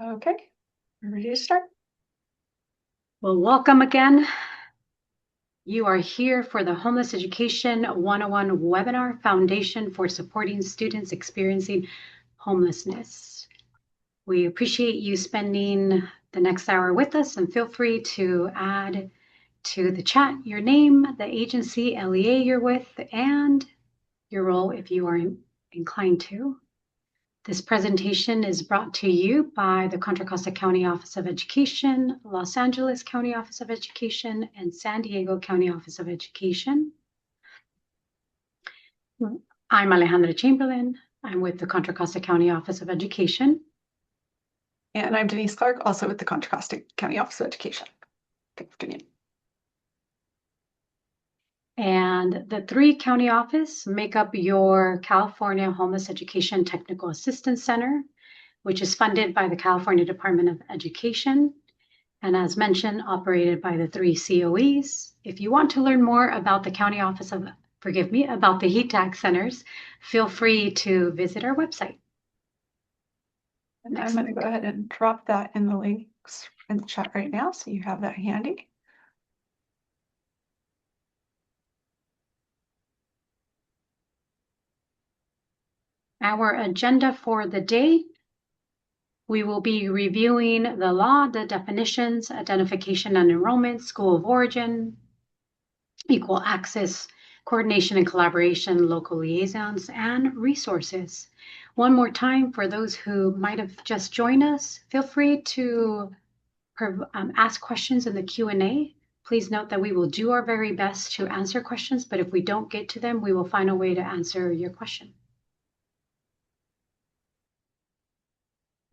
Okay, we're ready to start. Well, welcome again. You are here for the Homeless Education 101 webinar, Foundation for Supporting Students Experiencing Homelessness. We appreciate you spending the next hour with us, and feel free to add to the chat your name, the agency, LEA you're with, and your role if you are inclined to. This presentation is brought to you by the Contra Costa County Office of Education, Los Angeles County Office of Education, and San Diego County Office of Education. I'm Alejandra Chamberlain. I'm with the Contra Costa County Office of Education. And I'm Denise Clark, also with the Contra Costa County Office of Education. Good afternoon. And the three county offices make up your California Homeless Education Technical Assistance Center, which is funded by the California Department of Education, and as mentioned, operated by the three COEs. If you want to learn more about the county office of, about the HETAC centers, feel free to visit our website. And I'm going to go ahead and drop that in the links in the chat right now, so you have that handy. Our agenda for the day: we will be reviewing the law, the definitions, identification and enrollment, school of origin, equal access, coordination and collaboration, local liaisons, and resources. One more time, for those who might have just joined us, feel free to ask questions in the Q&A. Please note that we will do our very best to answer questions, but if we don't get to them, we will find a way to answer your question.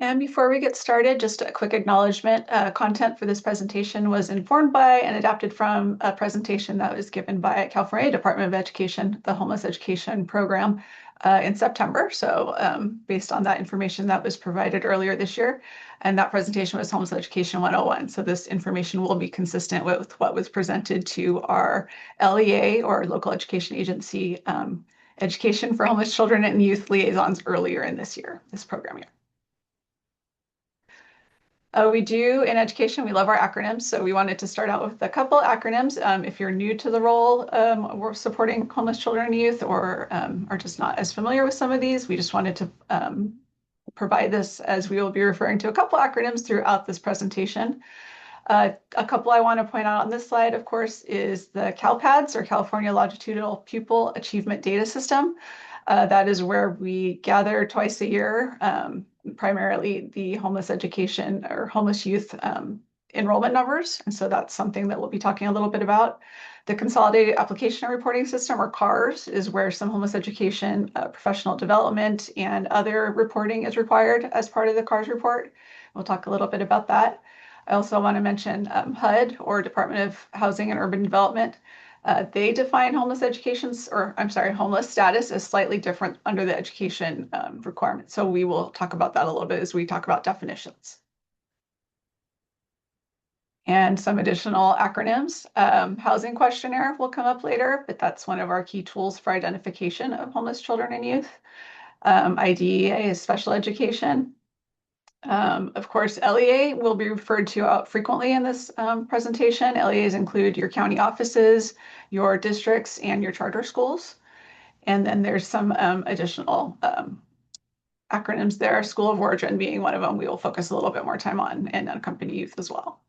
And before we get started, just a quick acknowledgement. Content for this presentation was informed by and adapted from a presentation that was given by California Department of Education, the Homeless Education Program, in September. So based on that information that was provided earlier this year, and that presentation was Homeless Education 101. So this information will be consistent with what was presented to our LEA, or local education agency, Education for Homeless Children and Youth liaisons earlier in this program year. We do in education, we love our acronyms. So we wanted to start out with a couple acronyms. If you're new to the role, we're supporting homeless children and youth, or are just not as familiar with some of these, we just wanted to provide this, as we will be referring to a couple acronyms throughout this presentation. A couple I want to point out on this slide, of course, is the CalPADS, or California Longitudinal Pupil Achievement Data System. That is where we gather twice a year, primarily the homeless education or homeless youth enrollment numbers. And so that's something that we'll be talking a little bit about. The Consolidated Application and Reporting System, or CARS, is where some homeless education, professional development, and other reporting is required as part of the CARS report. We'll talk a little bit about that. I also want to mention HUD, or Department of Housing and Urban Development. They define homeless homeless status as slightly different under the education requirement. So we will talk about that a little bit as we talk about definitions. And some additional acronyms. Housing questionnaire will come up later, but that's one of our key tools for identification of homeless children and youth. IDEA is special education. Of course, LEA will be referred to frequently in this presentation. LEAs include your county offices, your districts, and your charter schools. And then there's some additional acronyms there, school of origin being one of them we will focus a little bit more time on, and unaccompanied youth as well.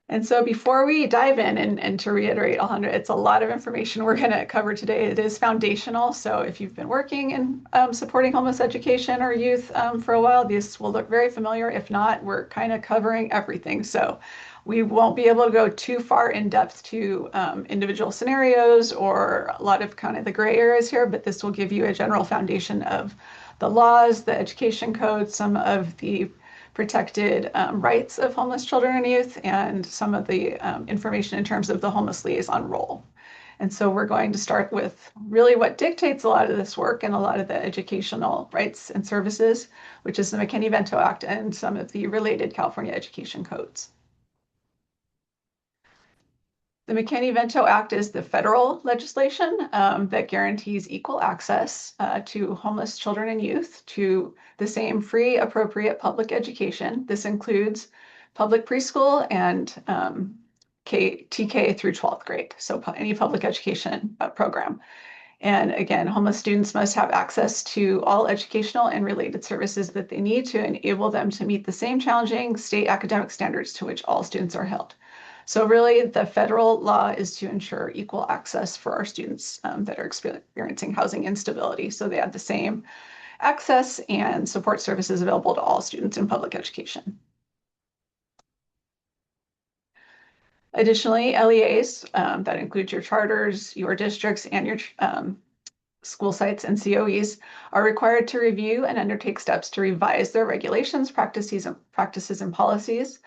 And so before we dive in, and to reiterate, Alejandra, it's a lot of information we're going to cover today. It is foundational. So if you've been working in supporting homeless education or youth for a while, this will look very familiar. If not, we're kind of covering everything. So we won't be able to go too far in depth to individual scenarios or a lot of kind of the gray areas here, but this will give you a general foundation of the laws, the education code, some of the protected rights of homeless children and youth, and some of the information in terms of the homeless liaison role. And so we're going to start with really what dictates a lot of this work and a lot of the educational rights and services, which is the McKinney-Vento Act and some of the related California education codes. The McKinney-Vento Act is the federal legislation that guarantees equal access to homeless children and youth to the same free, appropriate public education. This includes public preschool and TK through 12th grade, so any public education program. And again, homeless students must have access to all educational and related services that they need to enable them to meet the same challenging state academic standards to which all students are held. So really, the federal law is to ensure equal access for our students that are experiencing housing instability. So they have the same access and support services available to all students in public education. Additionally, LEAs, that includes your charters, your districts, and your school sites and COEs are required to review and undertake steps to revise their regulations, practices, and policies,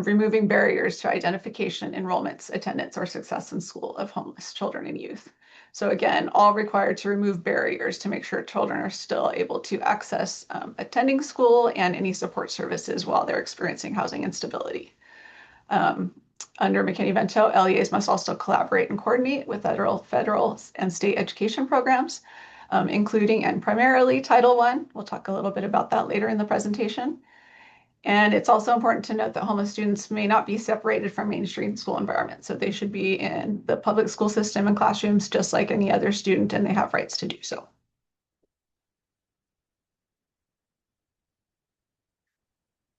removing barriers to identification, enrollments, attendance, or success in school of homeless children and youth. So again, all required to remove barriers to make sure children are still able to access attending school and any support services while they're experiencing housing instability. Under McKinney-Vento, LEAs must also collaborate and coordinate with federal, and state education programs, including and primarily Title I. We'll talk a little bit about that later in the presentation. And it's also important to note that homeless students may not be separated from mainstream school environments. So they should be in the public school system and classrooms just like any other student, and they have rights to do so.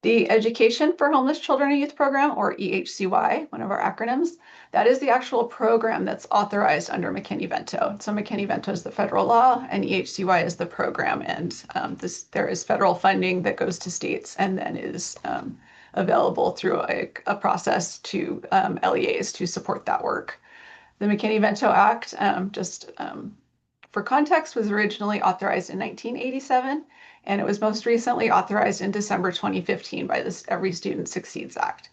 The Education for Homeless Children and Youth Program, or EHCY, one of our acronyms, that is the actual program that's authorized under McKinney-Vento. So McKinney-Vento is the federal law and EHCY is the program. And there is federal funding that goes to states and then is available through a process to LEAs to support that work. The McKinney-Vento Act, for context, was originally authorized in 1987. And it was most recently authorized in December 2015 by this Every Student Succeeds Act.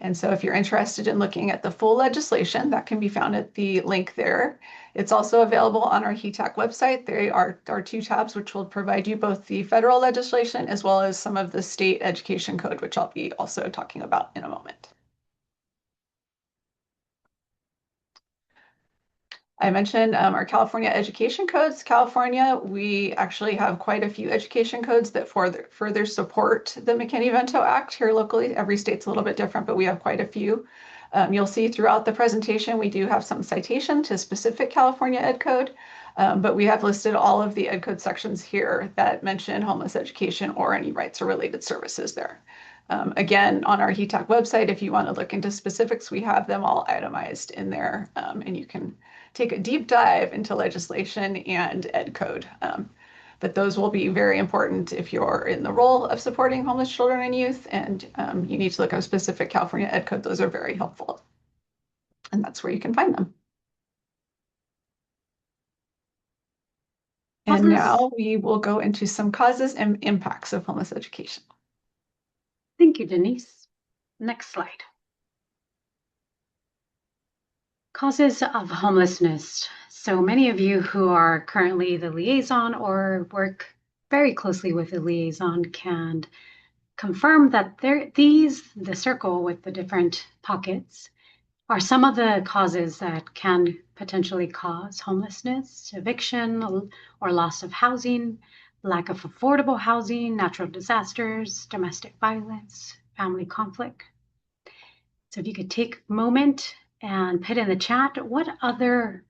And so if you're interested in looking at the full legislation, that can be found at the link there. It's also available on our HETAC website. There are 2 tabs which will provide you both the federal legislation as well as some of the state education code, which I'll be also talking about in a moment. I mentioned our California education codes. California, we actually have quite a few education codes that further support the McKinney-Vento Act here locally. Every state's a little bit different, but we have quite a few. You'll see throughout the presentation, we do have some citation to specific California Ed Code, but we have listed all of the Ed Code sections here that mention homeless education or any rights or related services there. Again, on our HETAC website, if you want to look into specifics, we have them all itemized in there, and you can take a deep dive into legislation and Ed Code. But those will be very important if you're in the role of supporting homeless children and youth, and you need to look up specific California Ed Code. Those are very helpful. And that's where you can find them. And now we will go into some causes and impacts of homeless education. Thank you, Denise. Next slide. Causes of homelessness. So many of you who are currently the liaison or work very closely with the liaison can confirm that the circle with the different pockets are some of the causes that can potentially cause homelessness, eviction or loss of housing, lack of affordable housing, natural disasters, domestic violence, family conflict. So if you could take a moment and put in the chat, what are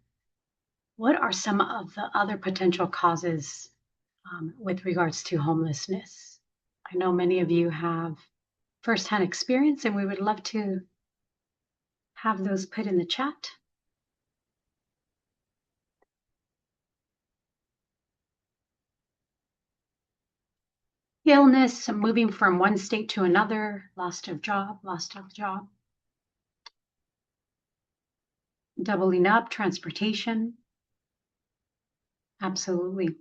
some of the other potential causes with regards to homelessness? I know many of you have firsthand experience, and we would love to have those put in the chat. Illness, moving from one state to another, loss of job. Doubling up, transportation. Absolutely.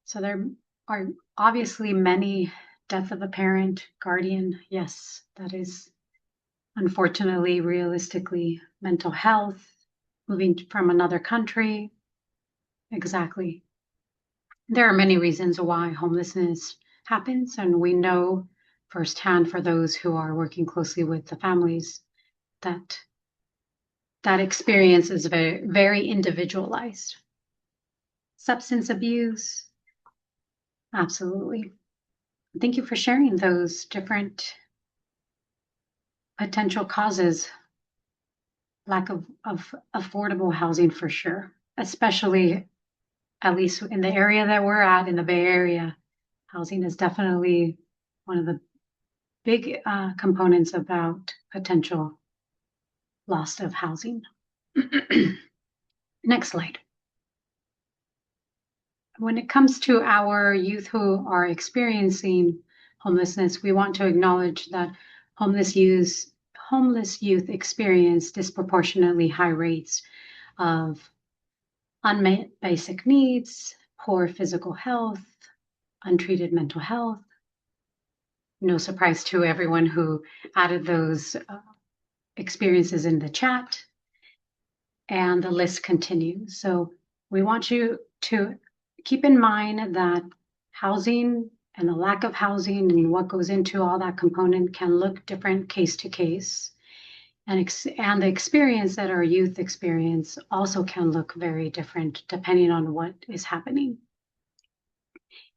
So there are obviously many: death of a parent, guardian. Yes, that is unfortunately, realistically, mental health, moving from another country. Exactly. There are many reasons why homelessness happens, and we know firsthand for those who are working closely with the families that that experience is very, very individualized. Substance abuse, absolutely. Thank you for sharing those different potential causes. Lack of affordable housing for sure, especially at least in the area that we're at in the Bay Area. Housing is definitely one of the big components about potential loss of housing. Next slide. When it comes to our youth who are experiencing homelessness, we want to acknowledge that homeless youth experience disproportionately high rates of unmet basic needs, poor physical health, untreated mental health. No surprise to everyone who added those experiences in the chat, and the list continues. So we want you to keep in mind that housing and the lack of housing and what goes into all that component can look different case to case. And the experience that our youth experience also can look very different depending on what is happening.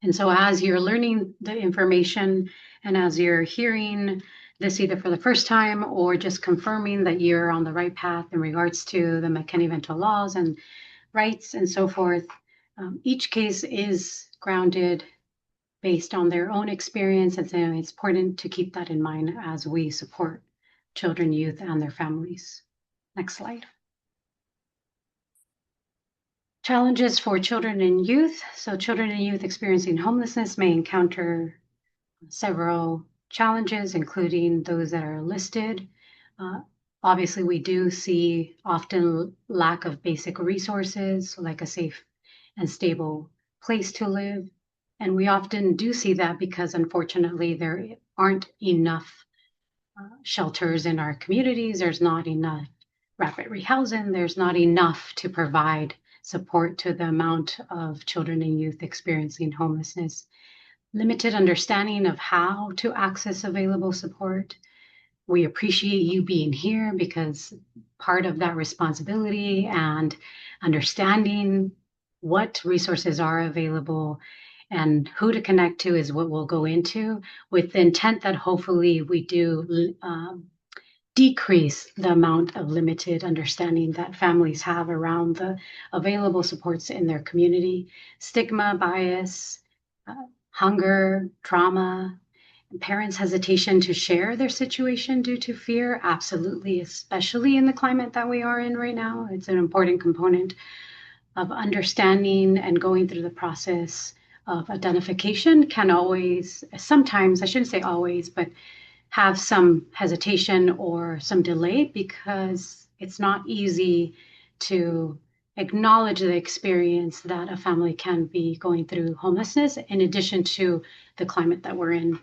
And so as you're learning the information and as you're hearing this either for the first time or just confirming that you're on the right path in regards to the McKinney-Vento laws and rights and so forth, each case is grounded based on their own experience, and so it's important to keep that in mind as we support children, youth, and their families. Next slide. Challenges for children and youth. So children and youth experiencing homelessness may encounter several challenges, including those that are listed. Obviously, we do see often lack of basic resources, like a safe and stable place to live. And we often do see that because, unfortunately, there aren't enough shelters in our communities. There's not enough rapid rehousing. There's not enough to provide support to the amount of children and youth experiencing homelessness. Limited understanding of how to access available support. We appreciate you being here because part of that responsibility and understanding what resources are available and who to connect to is what we'll go into, with the intent that hopefully we do decrease the amount of limited understanding that families have around the available supports in their community. Stigma, bias, hunger, trauma, parents' hesitation to share their situation due to fear, absolutely, especially in the climate that we are in right now. It's an important component of understanding and going through the process of identification can always, sometimes, I shouldn't say always, but have some hesitation or some delay because it's not easy to acknowledge the experience that a family can be going through homelessness in addition to the climate that we're in,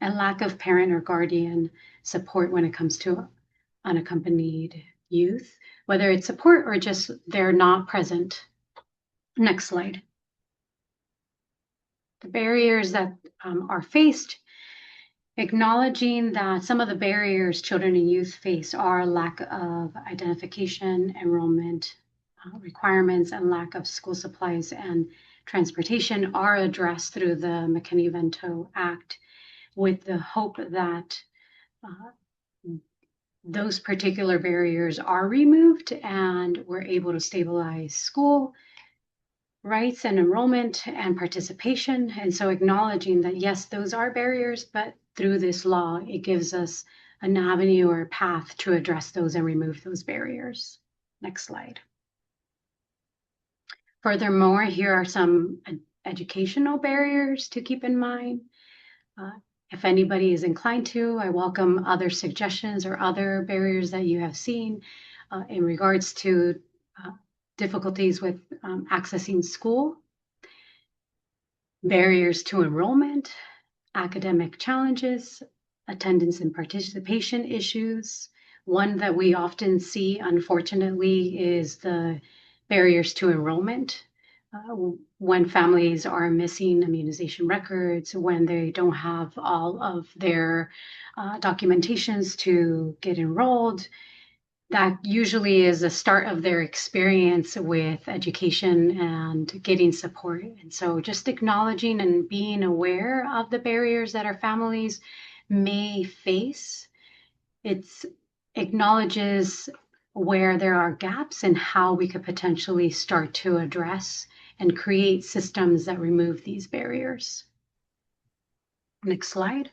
and lack of parent or guardian support when it comes to unaccompanied youth, whether it's support or just they're not present. Next slide. The barriers that are faced, acknowledging that some of the barriers children and youth face are lack of identification, enrollment requirements, and lack of school supplies and transportation are addressed through the McKinney-Vento Act, with the hope that those particular barriers are removed and we're able to stabilize school rights and enrollment and participation. And so acknowledging that, yes, those are barriers, but through this law, it gives us an avenue or a path to address those and remove those barriers. Next slide. Furthermore, here are some educational barriers to keep in mind. If anybody is inclined to, I welcome other suggestions or other barriers that you have seen in regards to difficulties with accessing school, barriers to enrollment, academic challenges, attendance and participation issues. One that we often see, unfortunately, is the barriers to enrollment, when families are missing immunization records, when they don't have all of their documentations to get enrolled. That usually is the start of their experience with education and getting support. And so just acknowledging and being aware of the barriers that our families may face, it acknowledges where there are gaps and how we could potentially start to address and create systems that remove these barriers. Next slide.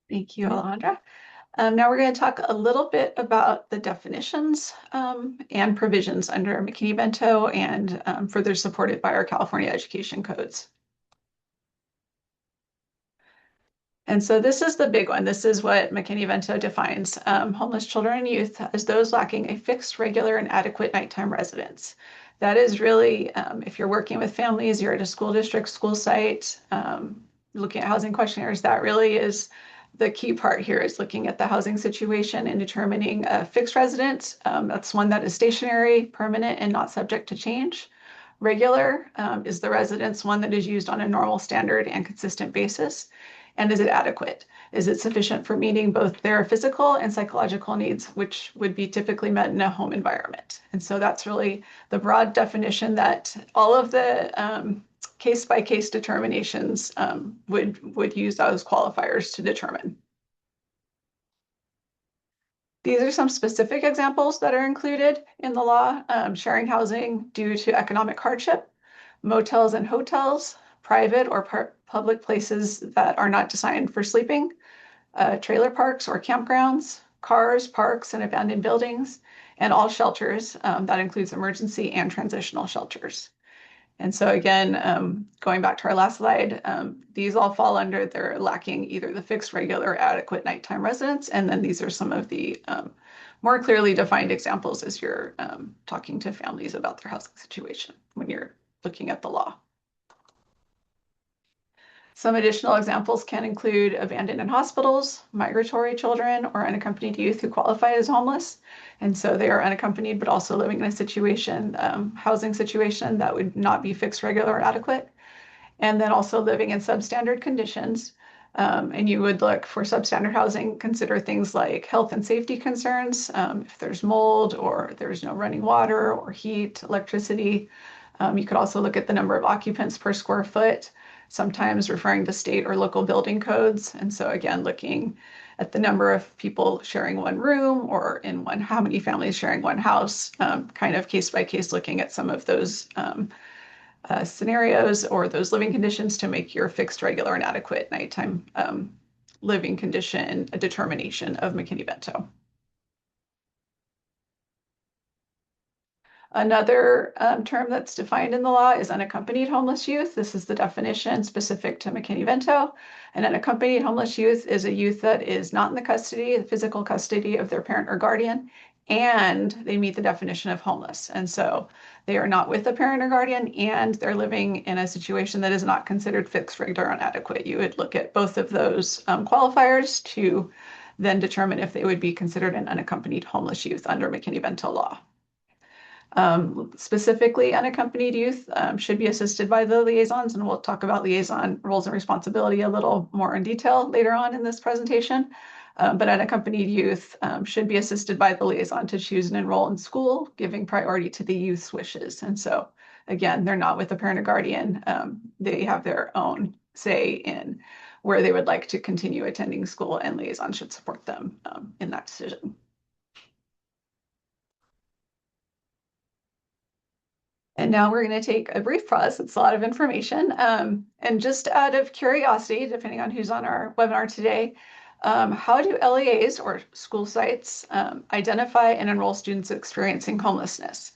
Thank you, Alejandra. Now we're going to talk a little bit about the definitions and provisions under McKinney-Vento and further supported by our California education codes. And so this is the big one. This is what McKinney-Vento defines homeless children and youth as those lacking a fixed, regular, and adequate nighttime residence. That is really, if you're working with families, you're at a school district, school site, looking at housing questionnaires, that really is the key part here, is looking at the housing situation and determining a fixed residence. That's one that is stationary, permanent, and not subject to change. Regular is the residence, one that is used on a normal, standard, and consistent basis. And is it adequate? Is it sufficient for meeting both their physical and psychological needs, which would be typically met in a home environment? And so that's really the broad definition that all of the case-by-case determinations would use those qualifiers to determine. These are some specific examples that are included in the law: sharing housing due to economic hardship, motels and hotels, private or public places that are not designed for sleeping, trailer parks or campgrounds, cars, parks, and abandoned buildings, and all shelters. That includes emergency and transitional shelters. And so again, going back to our last slide, these all fall under they're lacking either the fixed, regular, or adequate nighttime residence. And then these are some of the more clearly defined examples as you're talking to families about their housing situation when you're looking at the law. Some additional examples can include abandoned in hospitals, migratory children, or unaccompanied youth who qualify as homeless. And so they are unaccompanied, but also living in a situation, housing situation that would not be fixed, regular, or adequate. And then also living in substandard conditions. And you would look for substandard housing, consider things like health and safety concerns, if there's mold or there's no running water or heat, electricity. You could also look at the number of occupants per square foot, sometimes referring to state or local building codes. And so again, looking at the number of people sharing one room or in one, how many families sharing one house, kind of case by case, looking at some of those scenarios or those living conditions to make your fixed, regular, and adequate nighttime living condition a determination of McKinney-Vento. Another term that's defined in the law is unaccompanied homeless youth. This is the definition specific to McKinney-Vento. An unaccompanied homeless youth is a youth that is not in the physical custody of their parent or guardian, and they meet the definition of homeless. And so they are not with a parent or guardian, and they're living in a situation that is not considered fixed, regular, or inadequate. You would look at both of those qualifiers to then determine if they would be considered an unaccompanied homeless youth under McKinney-Vento law. Specifically, unaccompanied youth should be assisted by the liaisons, and we'll talk about liaison roles and responsibility a little more in detail later on in this presentation. But unaccompanied youth should be assisted by the liaison to choose and enroll in school, giving priority to the youth's wishes. And so, again, they're not with a parent or guardian. They have their own say in where they would like to continue attending school, and liaison should support them in that decision. And now we're going to take a brief pause. It's a lot of information. And just out of curiosity, depending on who's on our webinar today, how do LEAs or school sites identify and enroll students experiencing homelessness?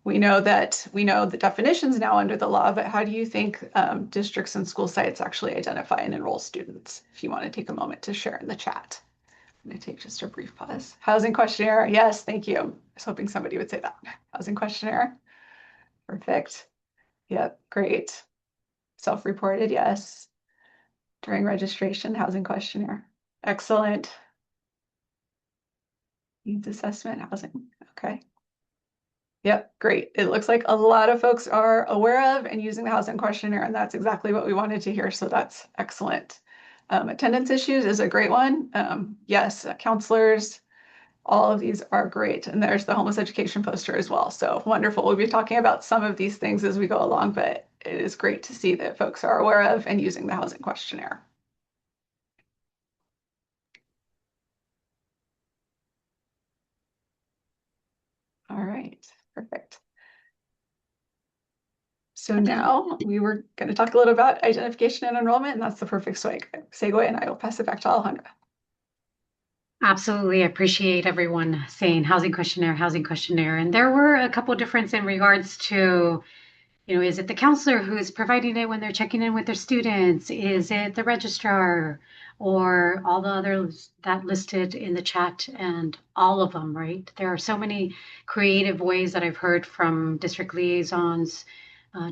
We know the definitions now under the law, but how do you think districts and school sites actually identify and enroll students? If you want to take a moment to share in the chat. I'm going to take just a brief pause. Housing questionnaire. Yes, thank you. I was hoping somebody would say that. Housing questionnaire. Perfect. Yep, great. Self-reported, yes. During registration, housing questionnaire. Excellent. Needs assessment, housing. Okay. Yep, great. It looks like a lot of folks are aware of and using the housing questionnaire, and that's exactly what we wanted to hear. So that's excellent. Attendance issues is a great one. Yes, counselors, all of these are great. And there's the homeless education poster as well. So wonderful. We'll be talking about some of these things as we go along, but it is great to see that folks are aware of and using the housing questionnaire. All right, perfect. So now we were going to talk a little about identification and enrollment, and that's the perfect segue, and I will pass it back to Alejandra. Absolutely appreciate everyone saying housing questionnaire. And there were a couple difference in regards to, is it the counselor who's providing it when they're checking in with their students? Is it the registrar or all the others that listed in the chat, and all of them, right? There are so many creative ways that I've heard from district liaisons,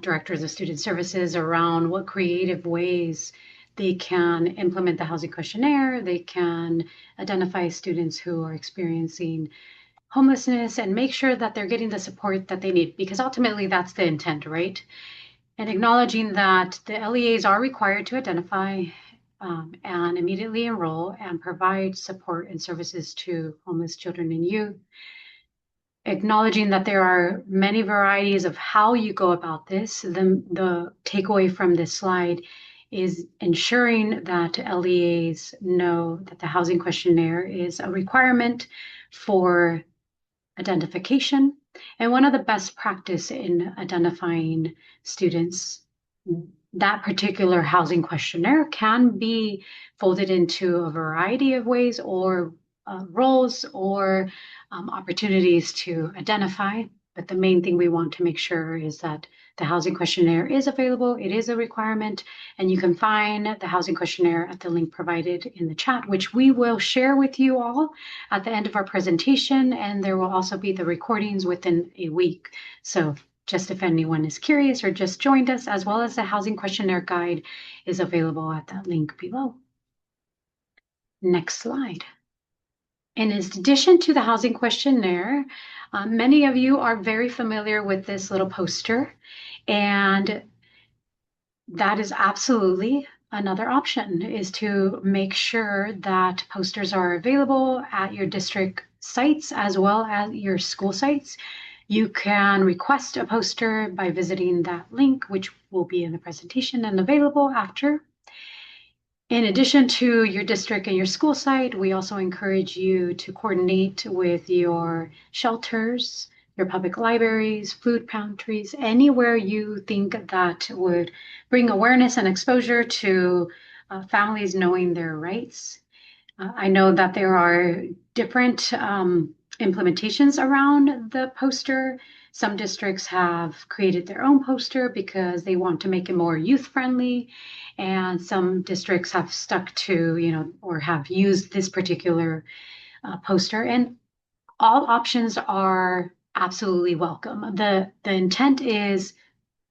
directors of student services around what creative ways they can implement the housing questionnaire. They can identify students who are experiencing homelessness and make sure that they're getting the support that they need, because ultimately that's the intent, right? And acknowledging that the LEAs are required to identify and immediately enroll and provide support and services to homeless children and youth. Acknowledging that there are many varieties of how you go about this. The takeaway from this slide is ensuring that LEAs know that the housing questionnaire is a requirement for identification. And one of the best practice in identifying students, that particular housing questionnaire can be folded into a variety of ways or roles or opportunities to identify. But the main thing we want to make sure is that the housing questionnaire is available. It is a requirement, and you can find the housing questionnaire at the link provided in the chat, which we will share with you all at the end of our presentation. And there will also be the recordings within a week. So just if anyone is curious or just joined us, as well as the housing questionnaire guide is available at that link below. Next slide. In addition to the housing questionnaire, many of you are very familiar with this little poster, and that is absolutely another option, is to make sure that posters are available at your district sites as well as your school sites. You can request a poster by visiting that link, which will be in the presentation and available after. In addition to your district and your school site, we also encourage you to coordinate with your shelters, your public libraries, food pantries, anywhere you think that would bring awareness and exposure to families knowing their rights. I know that there are different implementations around the poster. Some districts have created their own poster because they want to make it more youth-friendly, and some districts have stuck to, or have used this particular poster. And all options are absolutely welcome. The intent is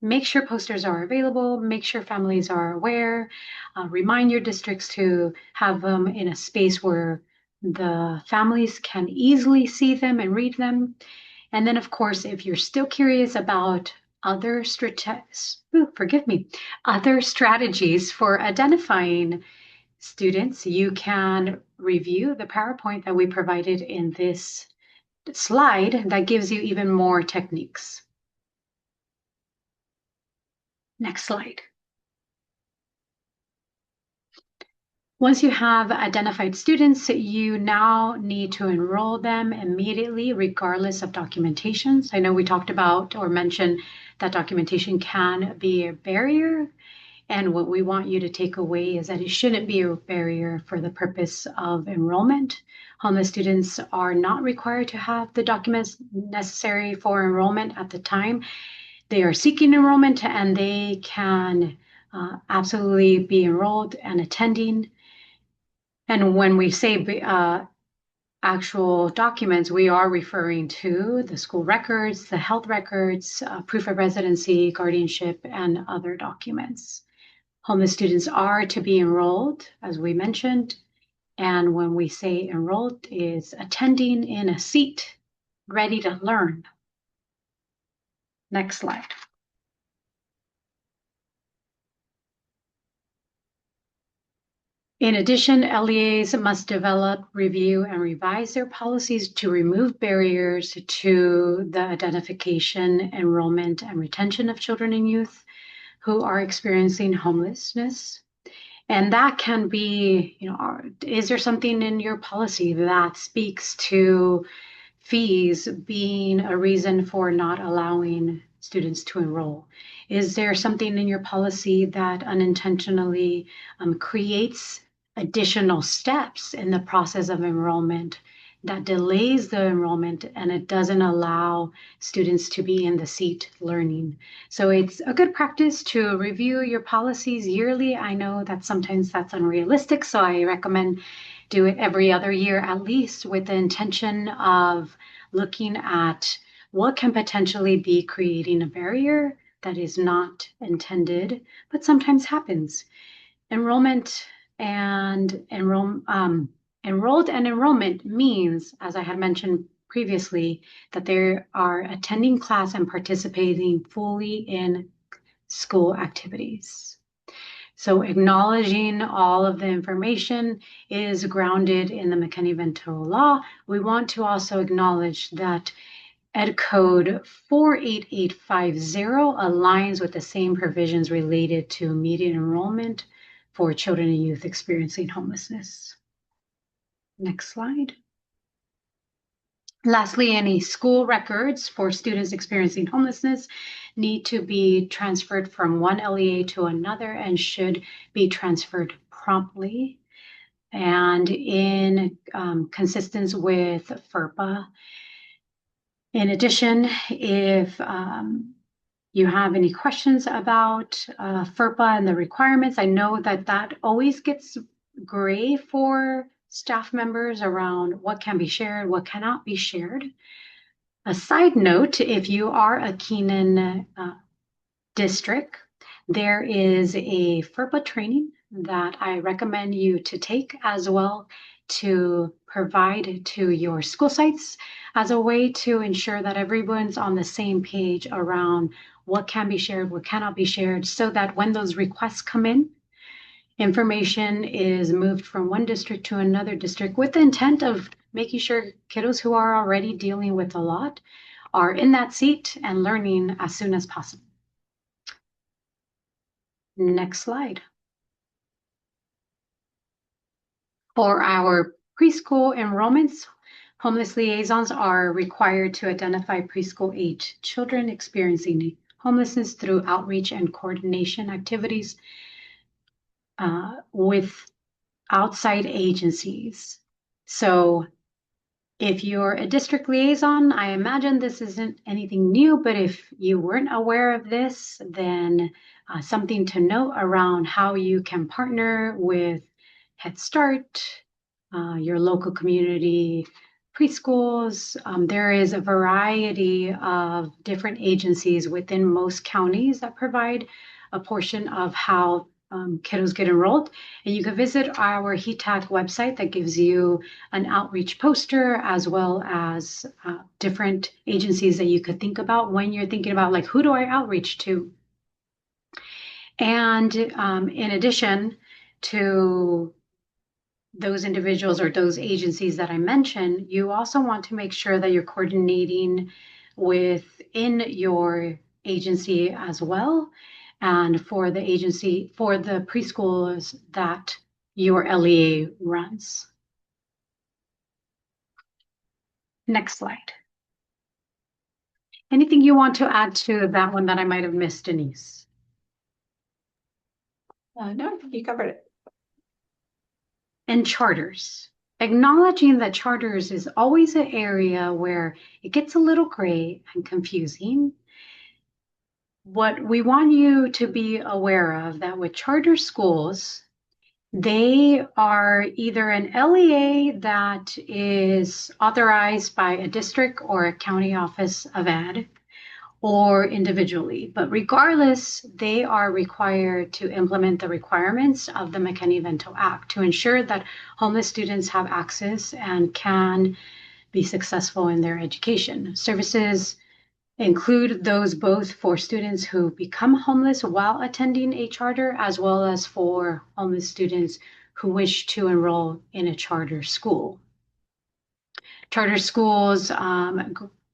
make sure posters are available, make sure families are aware, remind your districts to have them in a space where the families can easily see them and read them. And then, of course, if you're still curious about other strategies for identifying students, you can review the PowerPoint that we provided in this slide that gives you even more techniques. Next slide. Once you have identified students, you now need to enroll them immediately, regardless of documentations. I know we talked about or mentioned that documentation can be a barrier. And what we want you to take away is that it shouldn't be a barrier for the purpose of enrollment. Homeless students are not required to have the documents necessary for enrollment at the time they are seeking enrollment, and they can absolutely be enrolled and attending. And when we say actual documents, we are referring to the school records, the health records, proof of residency, guardianship, and other documents. Homeless students are to be enrolled, as we mentioned. And when we say enrolled, is attending in a seat, ready to learn. Next slide. In addition, LEAs must develop, review, and revise their policies to remove barriers to the identification, enrollment, and retention of children and youth who are experiencing homelessness. And that can be, is there something in your policy that speaks to fees being a reason for not allowing students to enroll? Is there something in your policy that unintentionally creates additional steps in the process of enrollment that delays the enrollment and it doesn't allow students to be in the seat learning? So it's a good practice to review your policies yearly. I know that sometimes that's unrealistic, so I recommend do it every other year at least, with the intention of looking at what can potentially be creating a barrier that is not intended, but sometimes happens. Enrollment and enrolled and enrollment means, as I had mentioned previously, that they are attending class and participating fully in school activities. So acknowledging all of the information is grounded in the McKinney-Vento law. We want to also acknowledge that Ed Code 48850 aligns with the same provisions related to immediate enrollment for children and youth experiencing homelessness. Next slide. Lastly, any school records for students experiencing homelessness need to be transferred from one LEA to another and should be transferred promptly and in consistence with FERPA. In addition, if you have any questions about FERPA and the requirements, I know that that always gets gray for staff members around what can be shared, what cannot be shared. A side note, if you are a Keenan district, there is a FERPA training that I recommend you to take as well to provide to your school sites as a way to ensure that everyone's on the same page around what can be shared, what cannot be shared, so that when those requests come in, information is moved from one district to another district with the intent of making sure kiddos who are already dealing with a lot are in that seat and learning as soon as possible. Next slide. For our preschool enrollments, homeless liaisons are required to identify preschool age children experiencing homelessness through outreach and coordination activities with outside agencies. So if you're a district liaison, I imagine this isn't anything new, but if you weren't aware of this, then something to note around how you can partner with Head Start, your local community preschools. There is a variety of different agencies within most counties that provide a portion of how kiddos get enrolled. And you can visit our HETAC website that gives you an outreach poster as well as different agencies that you could think about when you're thinking about, like, who do I outreach to? And in addition to those individuals or those agencies that I mentioned, you also want to make sure that you're coordinating within your agency as well, and for the agency, for the preschools that your LEA runs. Next slide. Anything you want to add to that one that I might have missed, Denise? No, you covered it. And charters. Acknowledging that charters is always an area where it gets a little gray and confusing. What we want you to be aware of that with charter schools, they are either an LEA that is authorized by a district or a county office of ed, or individually. But regardless, they are required to implement the requirements of the McKinney-Vento Act to ensure that homeless students have access and can be successful in their education. Services include those both for students who become homeless while attending a charter, as well as for homeless students who wish to enroll in a charter school. Charter schools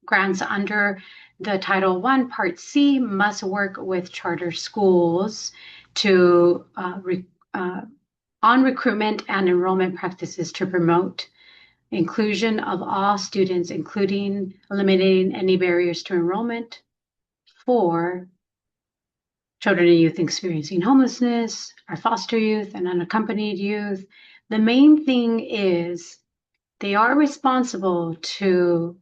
grants under the Title I, Part C must work with charter schools to on recruitment and enrollment practices to promote inclusion of all students, including eliminating any barriers to enrollment for children and youth experiencing homelessness, our foster youth and unaccompanied youth. The main thing is they are responsible to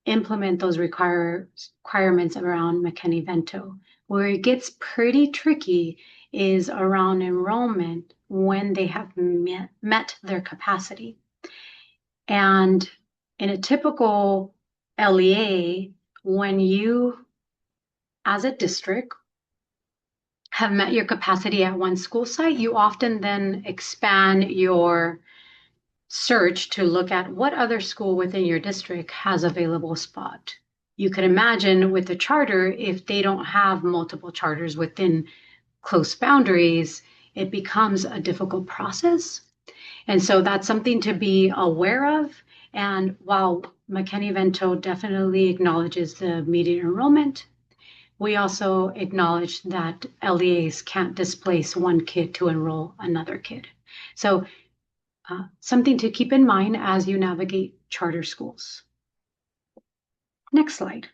implement those requirements around McKinney-Vento. Where it gets pretty tricky is around enrollment when they have met their capacity. And in a typical LEA, when you, as a district, have met your capacity at one school site, you often then expand your search to look at what other school within your district has available spot. You can imagine with the charter, if they don't have multiple charters within close boundaries, it becomes a difficult process. And so that's something to be aware of. And while McKinney-Vento definitely acknowledges the immediate enrollment, we also acknowledge that LEAs can't displace one kid to enroll another kid. So something to keep in mind as you navigate charter schools. Next slide.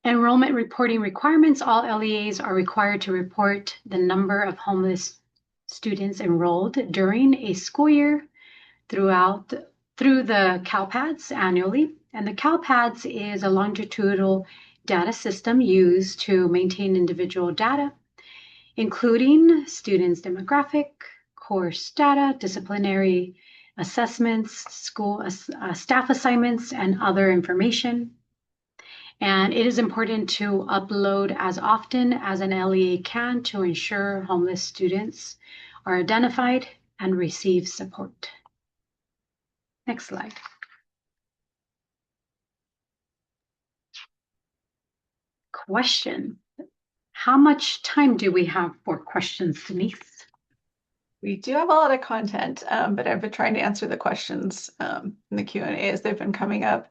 Enrollment reporting requirements. All LEAs are required to report the number of homeless students enrolled during a school year through the CalPADS annually. And the CalPADS is a longitudinal data system used to maintain individual data, including students' demographic, course data, disciplinary assessments, school staff assignments, and other information. And it is important to upload as often as an LEA can to ensure homeless students are identified and receive support. Next slide. Question. How much time do we have for questions, Denise? We do have a lot of content, but I've been trying to answer the questions in the Q&A as they've been coming up.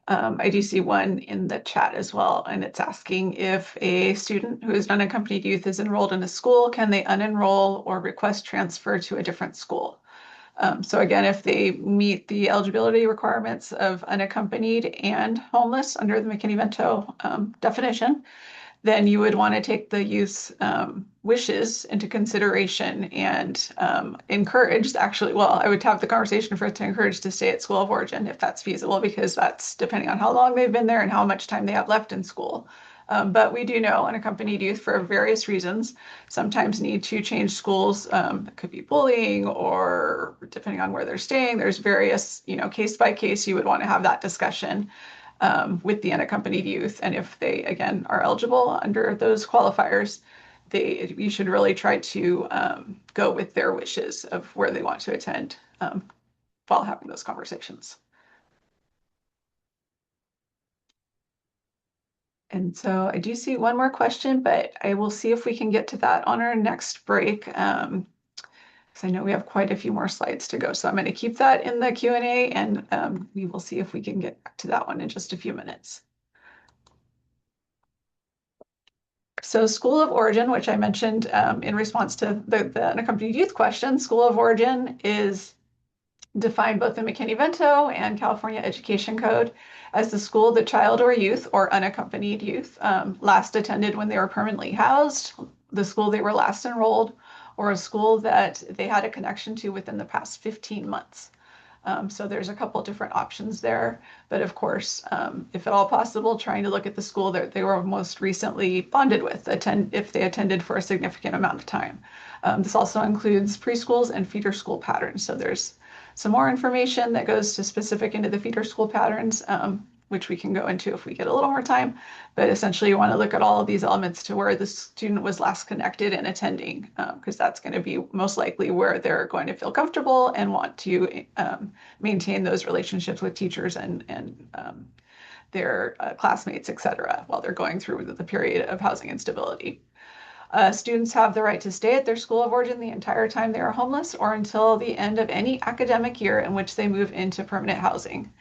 I do see one in the chat as well, and it's asking if a student who is an unaccompanied youth is enrolled in a school, can they unenroll or request transfer to a different school? So again, if they meet the eligibility requirements of unaccompanied and homeless under the McKinney-Vento definition, then you would want to take the youth's wishes into consideration and encourage, actually, well, I would have the conversation first to encourage to stay at school of origin if that's feasible, because that's depending on how long they've been there and how much time they have left in school. But we do know unaccompanied youth, for various reasons, sometimes need to change schools. It could be bullying, or depending on where they're staying, there's various, case by case, you would want to have that discussion with the unaccompanied youth. And if they, again, are eligible under those qualifiers, you should really try to go with their wishes of where they want to attend while having those conversations. And so I do see one more question, but I will see if we can get to that on our next break. Because I know we have quite a few more slides to go. So I'm going to keep that in the Q&A, and we will see if we can get back to that one in just a few minutes. So school of origin, which I mentioned in response to the unaccompanied youth question, school of origin is defined both in McKinney-Vento and California Education Code as the school the child or youth or unaccompanied youth last attended when they were permanently housed, the school they were last enrolled, or a school that they had a connection to within the past 15 months. So there's a couple different options there. But of course, if at all possible, trying to look at the school that they were most recently bonded with, if they attended for a significant amount of time. This also includes preschools and feeder school patterns. So there's some more information that goes to specific into the feeder school patterns which we can go into if we get a little more time. But essentially, you want to look at all of these elements to where the student was last connected and attending, because that's going to be most likely where they're going to feel comfortable and want to maintain those relationships with teachers and their classmates, et cetera, while they're going through the period of housing instability. Students have the right to stay at their school of origin the entire time they are homeless or until the end of any academic year in which they move into permanent housing.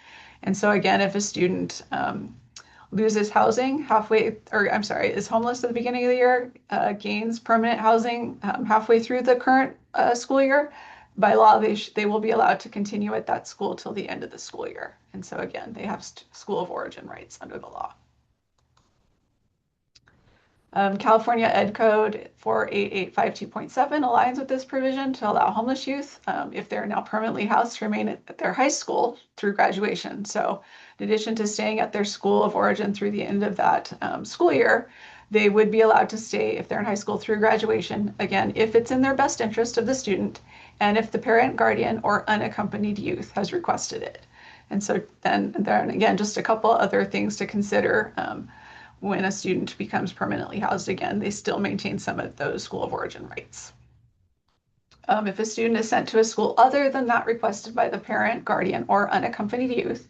And so again, if a student loses housing halfway, or I'm sorry, is homeless at the beginning of the year, gains permanent housing halfway through the current school year, by law, they will be allowed to continue at that school till the end of the school year. And so again, they have school of origin rights under the law. California Ed Code 48852.7 aligns with this provision to allow homeless youth, if they're now permanently housed, to remain at their high school through graduation. So in addition to staying at their school of origin through the end of that school year, they would be allowed to stay if they're in high school through graduation, again, if it's in their best interest of the student and if the parent, guardian, or unaccompanied youth has requested it. And so then again, just a couple other things to consider. When a student becomes permanently housed again, they still maintain some of those school of origin rights. If a student is sent to a school other than that requested by the parent, guardian, or unaccompanied youth,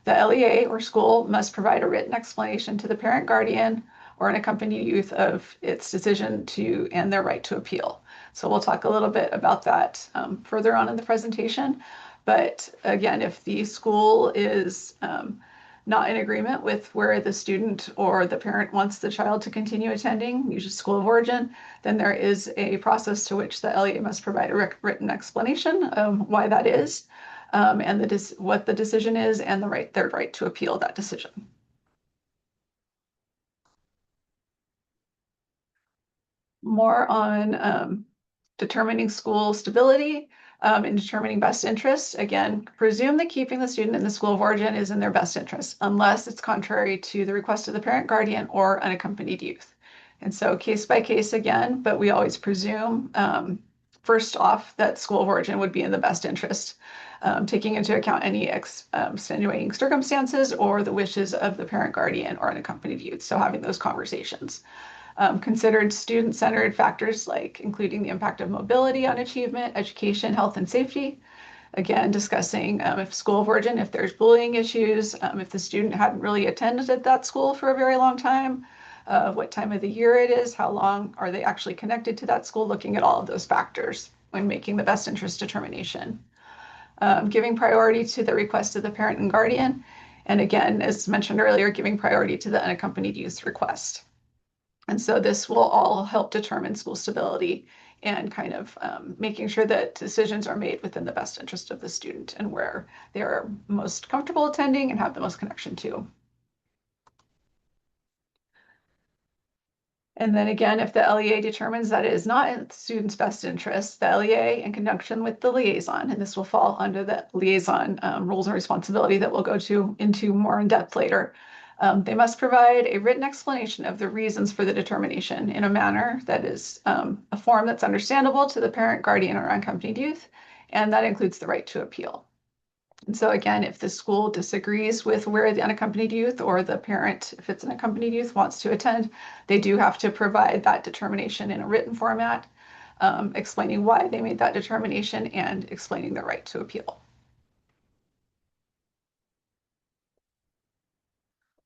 the LEA or school must provide a written explanation to the parent, guardian, or unaccompanied youth of its decision to and their right to appeal. So we'll talk a little bit about that further on in the presentation. But again, if the school is not in agreement with where the student or the parent wants the child to continue attending, usually school of origin, then there is a process to which the LEA must provide a written explanation of why that is, and what the decision is, and their right to appeal that decision. More on determining school stability. In determining best interest, again, presume that keeping the student in the school of origin is in their best interest, unless it's contrary to the request of the parent, guardian, or unaccompanied youth. And so case by case again, but we always presume, first off, that school of origin would be in the best interest, taking into account any extenuating circumstances or the wishes of the parent, guardian, or unaccompanied youth. So having those conversations. Considered student-centered factors like including the impact of mobility on achievement, education, health, and safety. Again, discussing if school of origin, if there's bullying issues, if the student hadn't really attended at that school for a very long time, what time of the year it is, how long are they actually connected to that school, looking at all of those factors when making the best interest determination. Giving priority to the request of the parent and guardian. And again, as mentioned earlier, giving priority to the unaccompanied youth's request. And so this will all help determine school stability and kind of making sure that decisions are made within the best interest of the student and where they are most comfortable attending and have the most connection to. And then again, if the LEA determines that it is not in the student's best interest, the LEA, in conjunction with the liaison, and this will fall under the liaison rules and responsibility that we'll go into more in depth later, they must provide a written explanation of the reasons for the determination in a manner that is a form that's understandable to the parent, guardian, or unaccompanied youth, and that includes the right to appeal. And so again, if the school disagrees with where the unaccompanied youth or the parent, if it's an accompanied youth, wants to attend, they do have to provide that determination in a written format, explaining why they made that determination and explaining their right to appeal.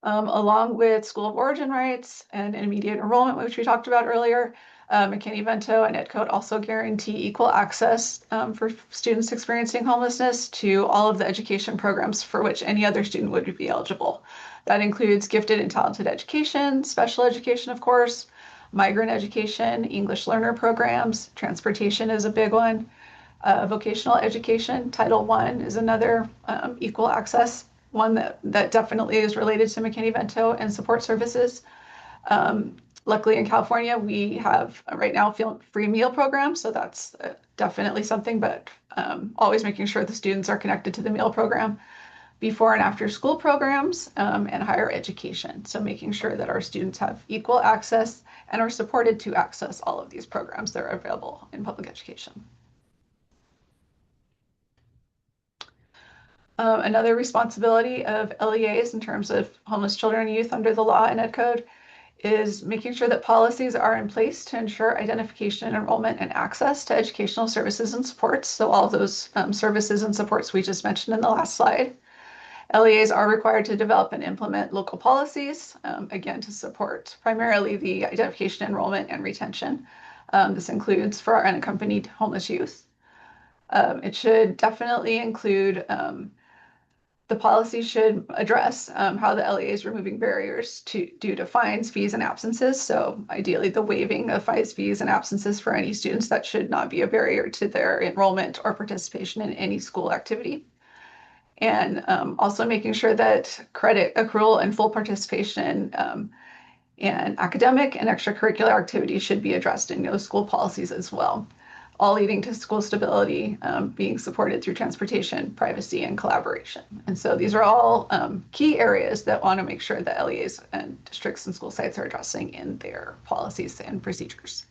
Along with school of origin rights and immediate enrollment, which we talked about earlier, McKinney-Vento and EdCode also guarantee equal access for students experiencing homelessness to all of the education programs for which any other student would be eligible. That includes gifted and talented education, special education, of course, migrant education, English learner programs, transportation is a big one, vocational education, Title I is another equal access one that definitely is related to McKinney-Vento and support services. Luckily in California, we have right now free meal programs, so that's definitely something, but always making sure the students are connected to the meal program, before and after school programs, and higher education. So making sure that our students have equal access and are supported to access all of these programs that are available in public education. Another responsibility of LEAs in terms of homeless children and youth under the law and Ed Code is making sure that policies are in place to ensure identification, enrollment, and access to educational services and supports. So all of those services and supports we just mentioned in the last slide. LEAs are required to develop and implement local policies, again, to support primarily the identification, enrollment, and retention. This includes for our unaccompanied homeless youth. It should definitely include the policy should address how the LEA is removing barriers due to fines, fees, and absences. So ideally, the waiving of fines, fees, and absences for any students that should not be a barrier to their enrollment or participation in any school activity. And also making sure that credit accrual and full participation and academic and extracurricular activities should be addressed in those school policies as well, all leading to school stability, being supported through transportation, privacy, and collaboration. And so these are all key areas that want to make sure that LEAs and districts and school sites are addressing in their policies and procedures.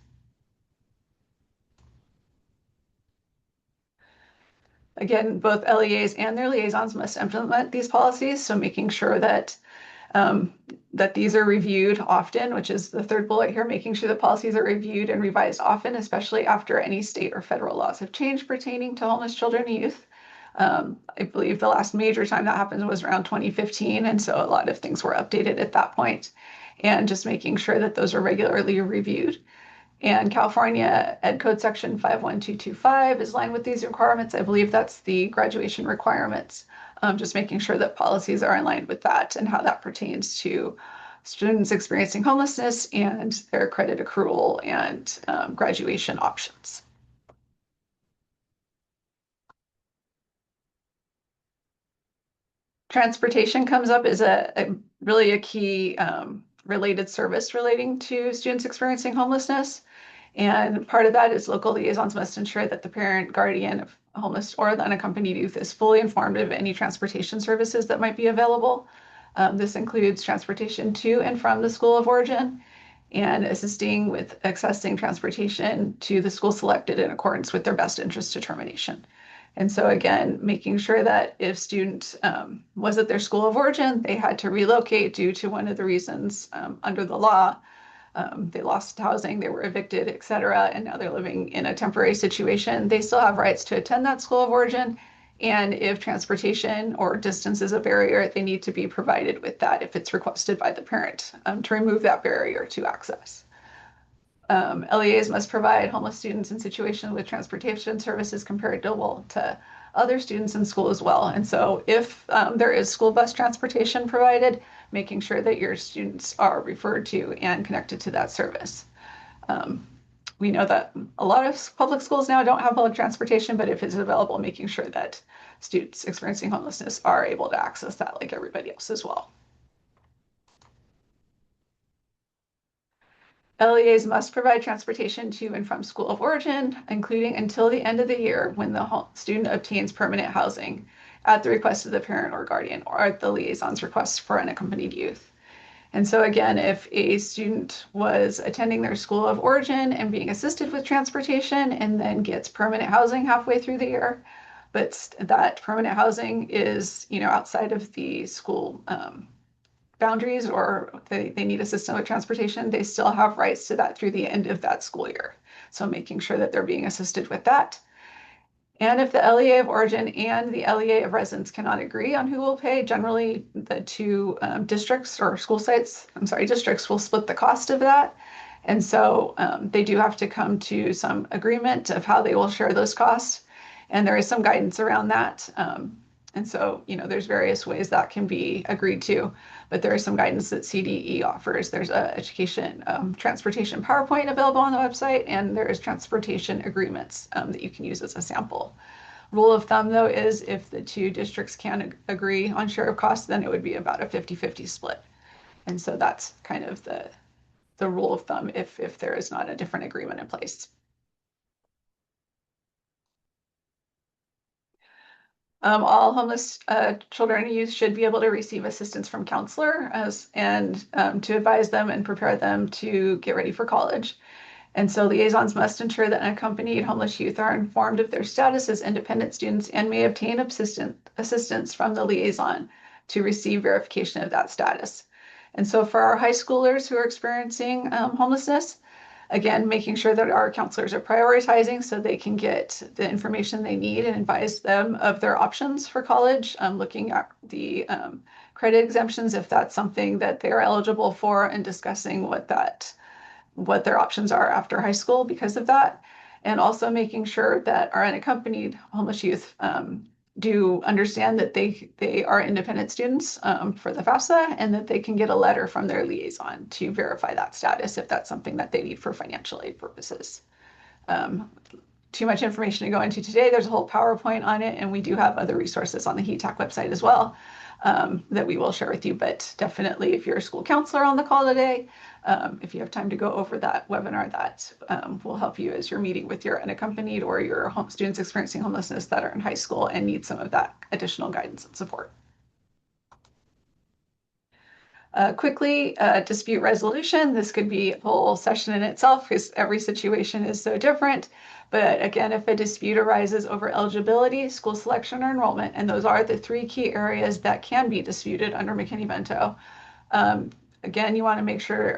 Again, both LEAs and their liaisons must implement these policies, so making sure that that these are reviewed often, which is the third bullet here, making sure that policies are reviewed and revised often, especially after any state or federal laws have changed pertaining to homeless children and youth. I believe the last major time that happened was around 2015, and so a lot of things were updated at that point, and just making sure that those are regularly reviewed. And California Ed Code Section 51225 is aligned with these requirements. I believe that's the graduation requirements. Just making sure that policies are in line with that and how that pertains to students experiencing homelessness and their credit accrual and graduation options. Transportation comes up as really a key related service relating to students experiencing homelessness. And part of that is local liaisons must ensure that the parent, guardian of homeless or the unaccompanied youth is fully informed of any transportation services that might be available. This includes transportation to and from the school of origin and assisting with accessing transportation to the school selected in accordance with their best interest determination. And so again, making sure that if student was at their school of origin, they had to relocate due to one of the reasons under the law, they lost housing, they were evicted, et cetera, and now they're living in a temporary situation, they still have rights to attend that school of origin. And if transportation or distance is a barrier, they need to be provided with that if it's requested by the parent to remove that barrier to access. LEAs must provide homeless students in situations with transportation services comparable to other students in school as well. And so if there is school bus transportation provided, making sure that your students are referred to and connected to that service. We know that a lot of public schools now don't have public transportation, but if it's available, making sure that students experiencing homelessness are able to access that like everybody else as well. LEAs must provide transportation to and from school of origin, including until the end of the year when the student obtains permanent housing at the request of the parent or guardian or at the liaison's request for unaccompanied youth. And so again, if a student was attending their school of origin and being assisted with transportation and then gets permanent housing halfway through the year, but that permanent housing is, outside of the school boundaries or they need assistance with transportation, they still have rights to that through the end of that school year. So making sure that they're being assisted with that. And if the LEA of origin and the LEA of residence cannot agree on who will pay, generally the two districts or districts will split the cost of that. And so they do have to come to some agreement of how they will share those costs. And there is some guidance around that. And so, there's various ways that can be agreed to, but there is some guidance that CDE offers. There's a education transportation PowerPoint available on the website, and there is transportation agreements that you can use as a sample. Rule of thumb, though, is if the two districts can agree on share of costs, then it would be about a 50-50 split. And so that's kind of the rule of thumb if there is not a different agreement in place. All homeless children and youth should be able to receive assistance from counselor and to advise them and prepare them to get ready for college. And so liaisons must ensure that unaccompanied homeless youth are informed of their status as independent students and may obtain assistance from the liaison to receive verification of that status. And so for our high schoolers who are experiencing homelessness, again, making sure that our counselors are prioritizing so they can get the information they need and advise them of their options for college, looking at the credit exemptions if that's something that they're eligible for, and discussing what their options are after high school because of that. And also making sure that our unaccompanied homeless youth do understand that they are independent students for the FAFSA, and that they can get a letter from their liaison to verify that status if that's something that they need for financial aid purposes. Too much information to go into today. There's a whole PowerPoint on it, and we do have other resources on the HETAC website as well that we will share with you. But definitely, if you're a school counselor on the call today, if you have time to go over that webinar, that will help you as you're meeting with your unaccompanied or your students experiencing homelessness that are in high school and need some of that additional guidance and support. Quickly, dispute resolution. This could be a whole session in itself because every situation is so different. But again, if a dispute arises over eligibility, school selection, or enrollment, and those are the three key areas that can be disputed under McKinney-Vento, again, you want to make sure,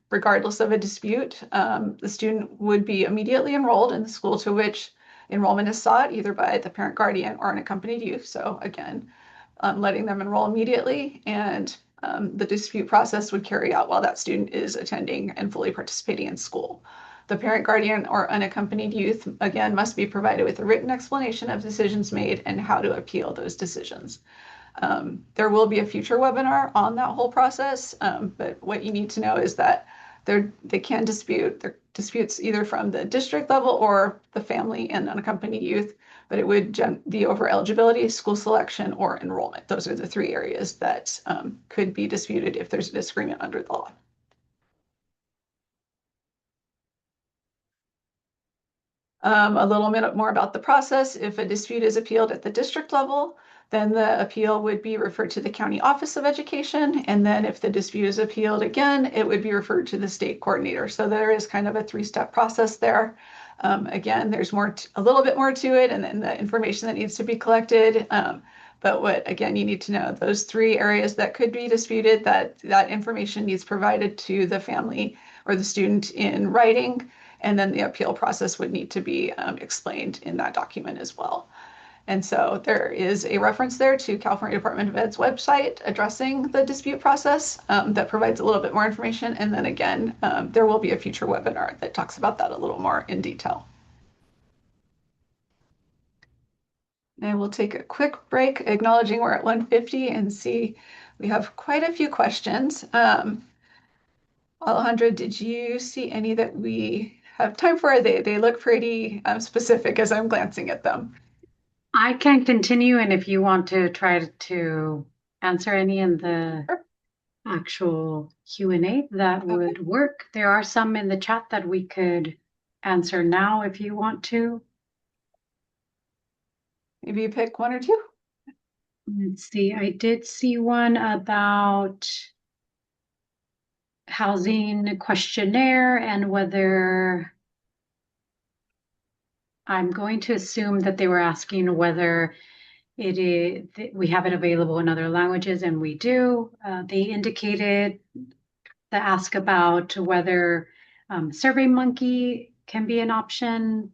regardless of a dispute, the student would be immediately enrolled in the school to which enrollment is sought, either by the parent guardian or an accompanied youth. So again, letting them enroll immediately, and the dispute process would carry out while that student is attending and fully participating in school. The parent guardian or unaccompanied youth, again, must be provided with a written explanation of decisions made and how to appeal those decisions. There will be a future webinar on that whole process, but what you need to know is that they can dispute their disputes either from the district level or the family and unaccompanied youth, but it would be over eligibility, school selection, or enrollment. Those are the three areas that could be disputed if there's a disagreement under the law. A little bit more about the process. If a dispute is appealed at the district level, then the appeal would be referred to the County Office of Education. And then if the dispute is appealed again, it would be referred to the state coordinator. So there is kind of a three-step process there. Again, there's a little bit more to it, and then the information that needs to be collected. But what, again, you need to know, those three areas that could be disputed, that information needs provided to the family or the student in writing. And then the appeal process would need to be explained in that document as well. And so there is a reference there to California Department of Ed's website addressing the dispute process that provides a little bit more information. And then again, there will be a future webinar that talks about that a little more in detail. And we'll take a quick break, acknowledging we're at 1:50, and see we have quite a few questions. Alejandra, did you see any that we have time for? They look pretty specific as I'm glancing at them. I can continue, and if you want to try to answer any in the actual Q&A, that would work. There are some in the chat that we could answer now if you want to. Maybe you pick one or two. Let's see, I did see one about housing questionnaire and whether, I'm going to assume that they were asking whether it is, we have it available in other languages, and we do. They indicated the ask about whether SurveyMonkey can be an option.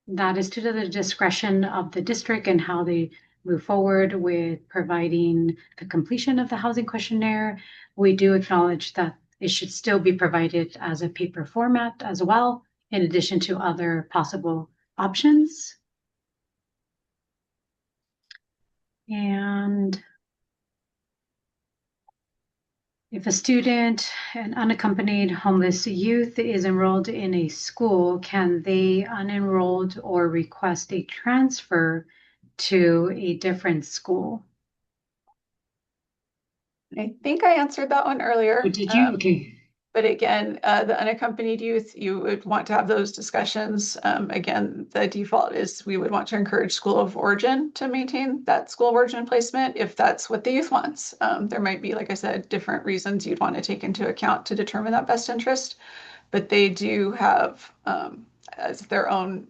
That is to the discretion of the district and how they move forward with providing the completion of the housing questionnaire. We do acknowledge that it should still be provided as a paper format as well, in addition to other possible options. And if a student, an unaccompanied homeless youth, is enrolled in a school, can they unenrolled or request a transfer to a different school? I think I answered that one earlier. Oh, did you? Okay. But again, the unaccompanied youth, you would want to have those discussions. Again, the default is we would want to encourage school of origin to maintain that school of origin placement if that's what the youth wants. There might be, like I said, different reasons you'd want to take into account to determine that best interest. but they do have as their own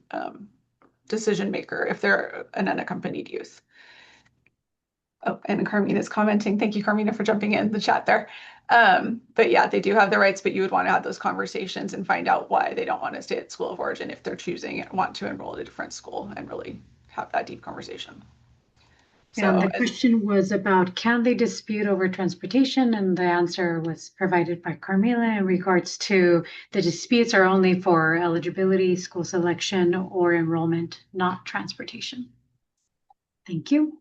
decision maker if they're an unaccompanied youth. Oh, and Carmina is commenting. Thank you, Carmina, for jumping in the chat there. But yeah, they do have the rights, but you would want to have those conversations and find out why they don't want to stay at school of origin if they're choosing and want to enroll at a different school and really have that deep conversation. And the question was about, can they dispute over transportation? And the answer was provided by Carmela in regards to the disputes are only for eligibility, school selection, or enrollment, not transportation. Thank you.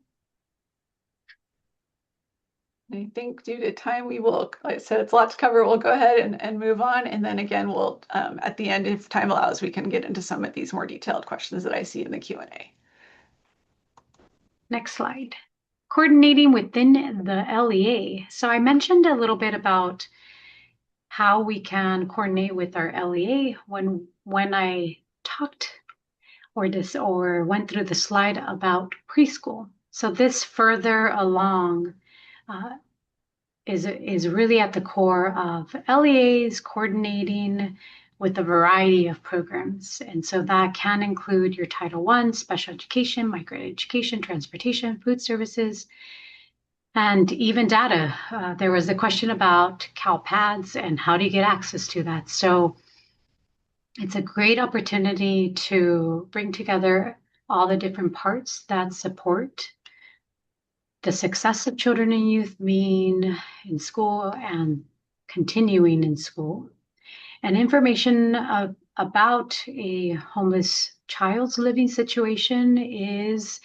I think due to time, we will, like I said, it's a lot to cover. We'll go ahead and move on. And then again, we'll, at the end, if time allows, we can get into some of these more detailed questions that I see in the Q&A. Next slide. Coordinating within the LEA. So I mentioned a little bit about how we can coordinate with our LEA when I talked or went through the slide about preschool. So this further along is really at the core of LEAs coordinating with a variety of programs. And so that can include your Title I, special education, microeducation, transportation, food services, and even data. There was a question about CalPads and how do you get access to that? So it's a great opportunity to bring together all the different parts that support the success of children and youth being in school and continuing in school. And information about a homeless child's living situation is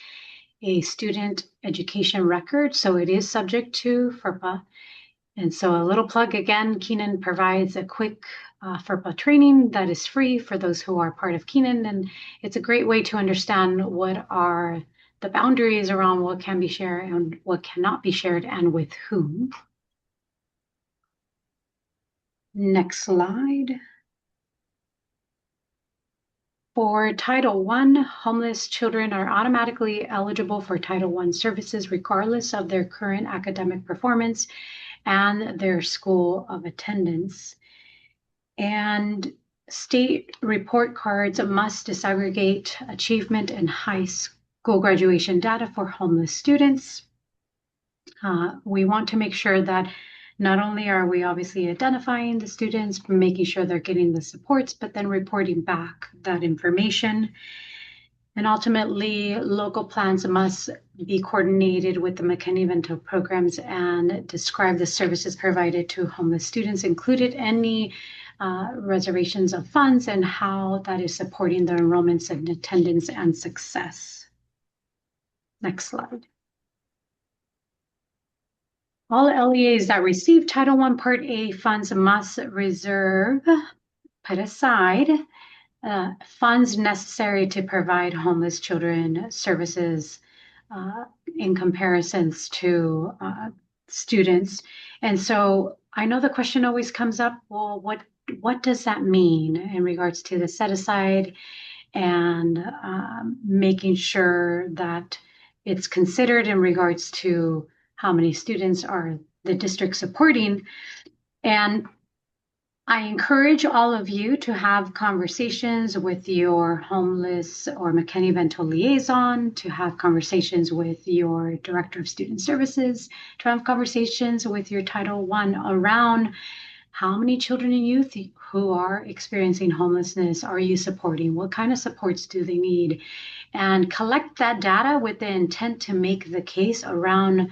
a student education record, so it is subject to FERPA. And so a little plug again, Keenan provides a quick FERPA training that is free for those who are part of Keenan, and it's a great way to understand what are the boundaries around what can be shared and what cannot be shared and with whom. Next slide. For Title I, homeless children are automatically eligible for Title I services regardless of their current academic performance and their school of attendance. And state report cards must disaggregate achievement and high school graduation data for homeless students. We want to make sure that not only are we obviously identifying the students, making sure they're getting the supports, but then reporting back that information. And ultimately, local plans must be coordinated with the McKinney-Vento programs and describe the services provided to homeless students, included any reservations of funds and how that is supporting their enrollments and attendance and success. Next slide. All LEAs that receive Title I Part A funds must put aside funds necessary to provide homeless children services in comparisons to students. And so I know the question always comes up, well, what does that mean in regards to the set aside and making sure that it's considered in regards to how many students are the district supporting. And I encourage all of you to have conversations with your homeless or McKinney-Vento liaison, to have conversations with your director of student services, to have conversations with your Title I around how many children and youth who are experiencing homelessness are you supporting? What kind of supports do they need? And collect that data with the intent to make the case around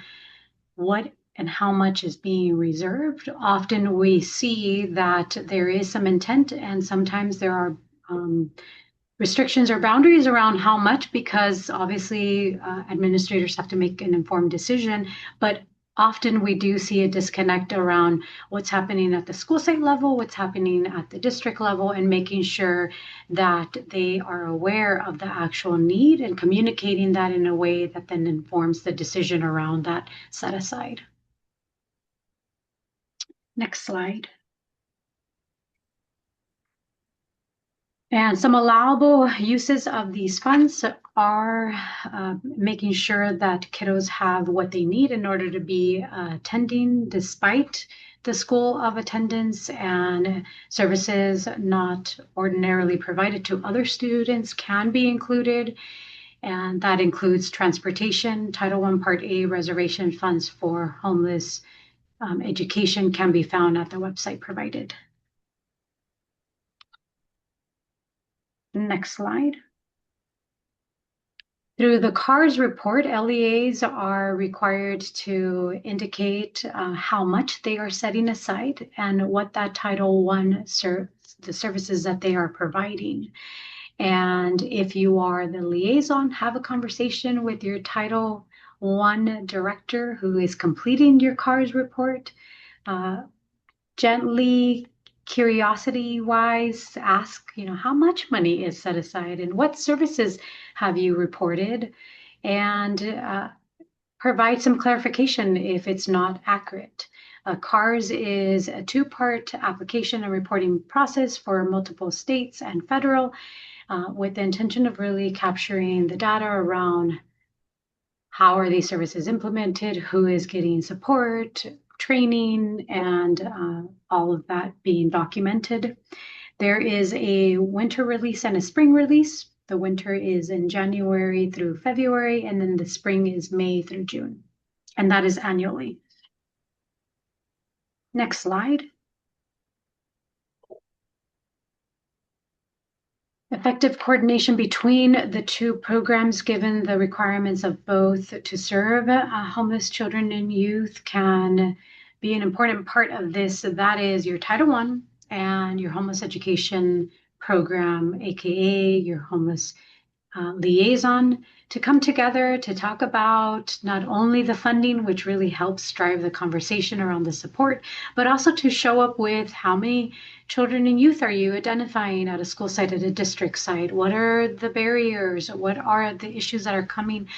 what and how much is being reserved. Often we see that there is some intent and sometimes there are restrictions or boundaries around how much, because obviously administrators have to make an informed decision, but often we do see a disconnect around what's happening at the school site level, what's happening at the district level, and making sure that they are aware of the actual need and communicating that in a way that then informs the decision around that set aside. Next slide. And some allowable uses of these funds are making sure that kiddos have what they need in order to be attending despite the school of attendance, and services not ordinarily provided to other students can be included. And that includes transportation. Title I Part A reservation funds for homeless education can be found at the website provided. Next slide. Through the CARS report, LEAs are required to indicate how much they are setting aside and what that Title I the services that they are providing. And if you are the liaison, have a conversation with your Title I director who is completing your CARS report. Gently, curiosity wise, ask, how much money is set aside and what services have you reported, and provide some clarification if it's not accurate. CARS is a two-part application and reporting process for multiple states and federal, with the intention of really capturing the data around how are these services implemented, who is getting support, training, and all of that being documented. There is a winter release and a spring release. The winter is in January through February, and then the spring is May through June. And that is annually. Next slide. Effective coordination between the two programs, given the requirements of both to serve homeless children and youth, can be an important part of this. That is your Title I and your homeless education program, aka your homeless liaison, to come together to talk about not only the funding, which really helps drive the conversation around the support, but also to show up with how many children and youth are you identifying at a school site, at a district site? What are the barriers? What are the issues that are coming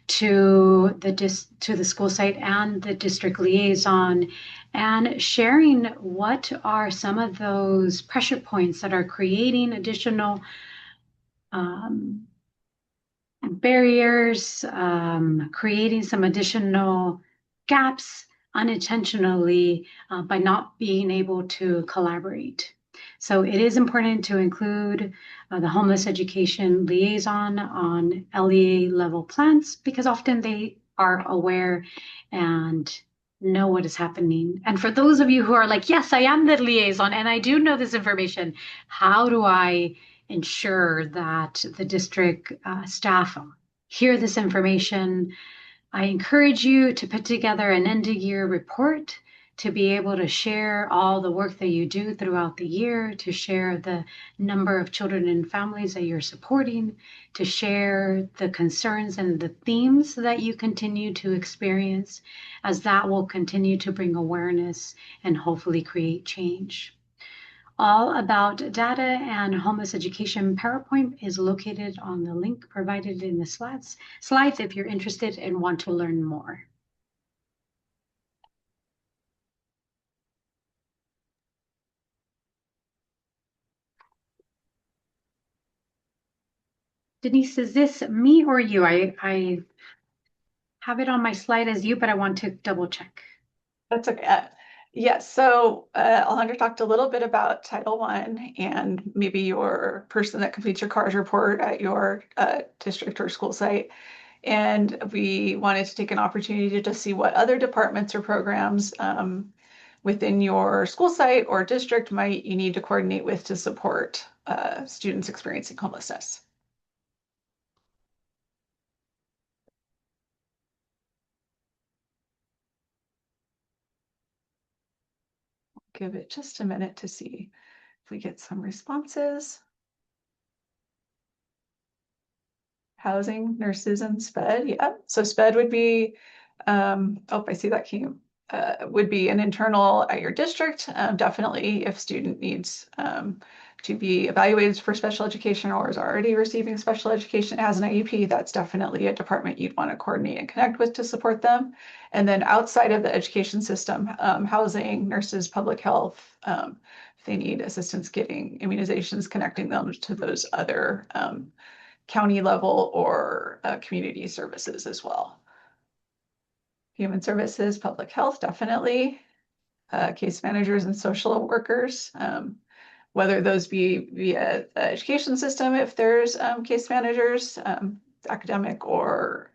to the school site and the district liaison? And sharing what are some of those pressure points that are creating additional barriers, creating some additional gaps unintentionally by not being able to collaborate. So it is important to include the homeless education liaison on LEA level plans, because often they are aware and know what is happening. And for those of you who are like, yes, I am the liaison and I do know this information, how do I ensure that the district staff hear this information? I encourage you to put together an end of year report to be able to share all the work that you do throughout the year, to share the number of children and families that you're supporting, to share the concerns and the themes that you continue to experience, as that will continue to bring awareness and hopefully create change. All about data and homeless education PowerPoint is located on the link provided in the slides if you're interested and want to learn more. Denise, is this me or you? I have it on my slide as you, but I want to double check. That's okay. Yes, so Alejandra talked a little bit about Title I and maybe your person that completes your CARS report at your district or school site. And we wanted to take an opportunity to just see what other departments or programs within your school site or district might you need to coordinate with to support students experiencing homelessness. Give it just a minute to see if we get some responses. Housing, nurses, and SPED. Yeah, so SPED would be, oh, I see that came, would be an internal at your district. Definitely if student needs to be evaluated for special education or is already receiving special education as an IEP, that's definitely a department you'd want to coordinate and connect with to support them. And then outside of the education system, housing, nurses, public health, if they need assistance getting immunizations, connecting them to those other county level or community services as well. Human services, public health, definitely. Case managers and social workers, whether those be via the education system, if there's case managers, academic, or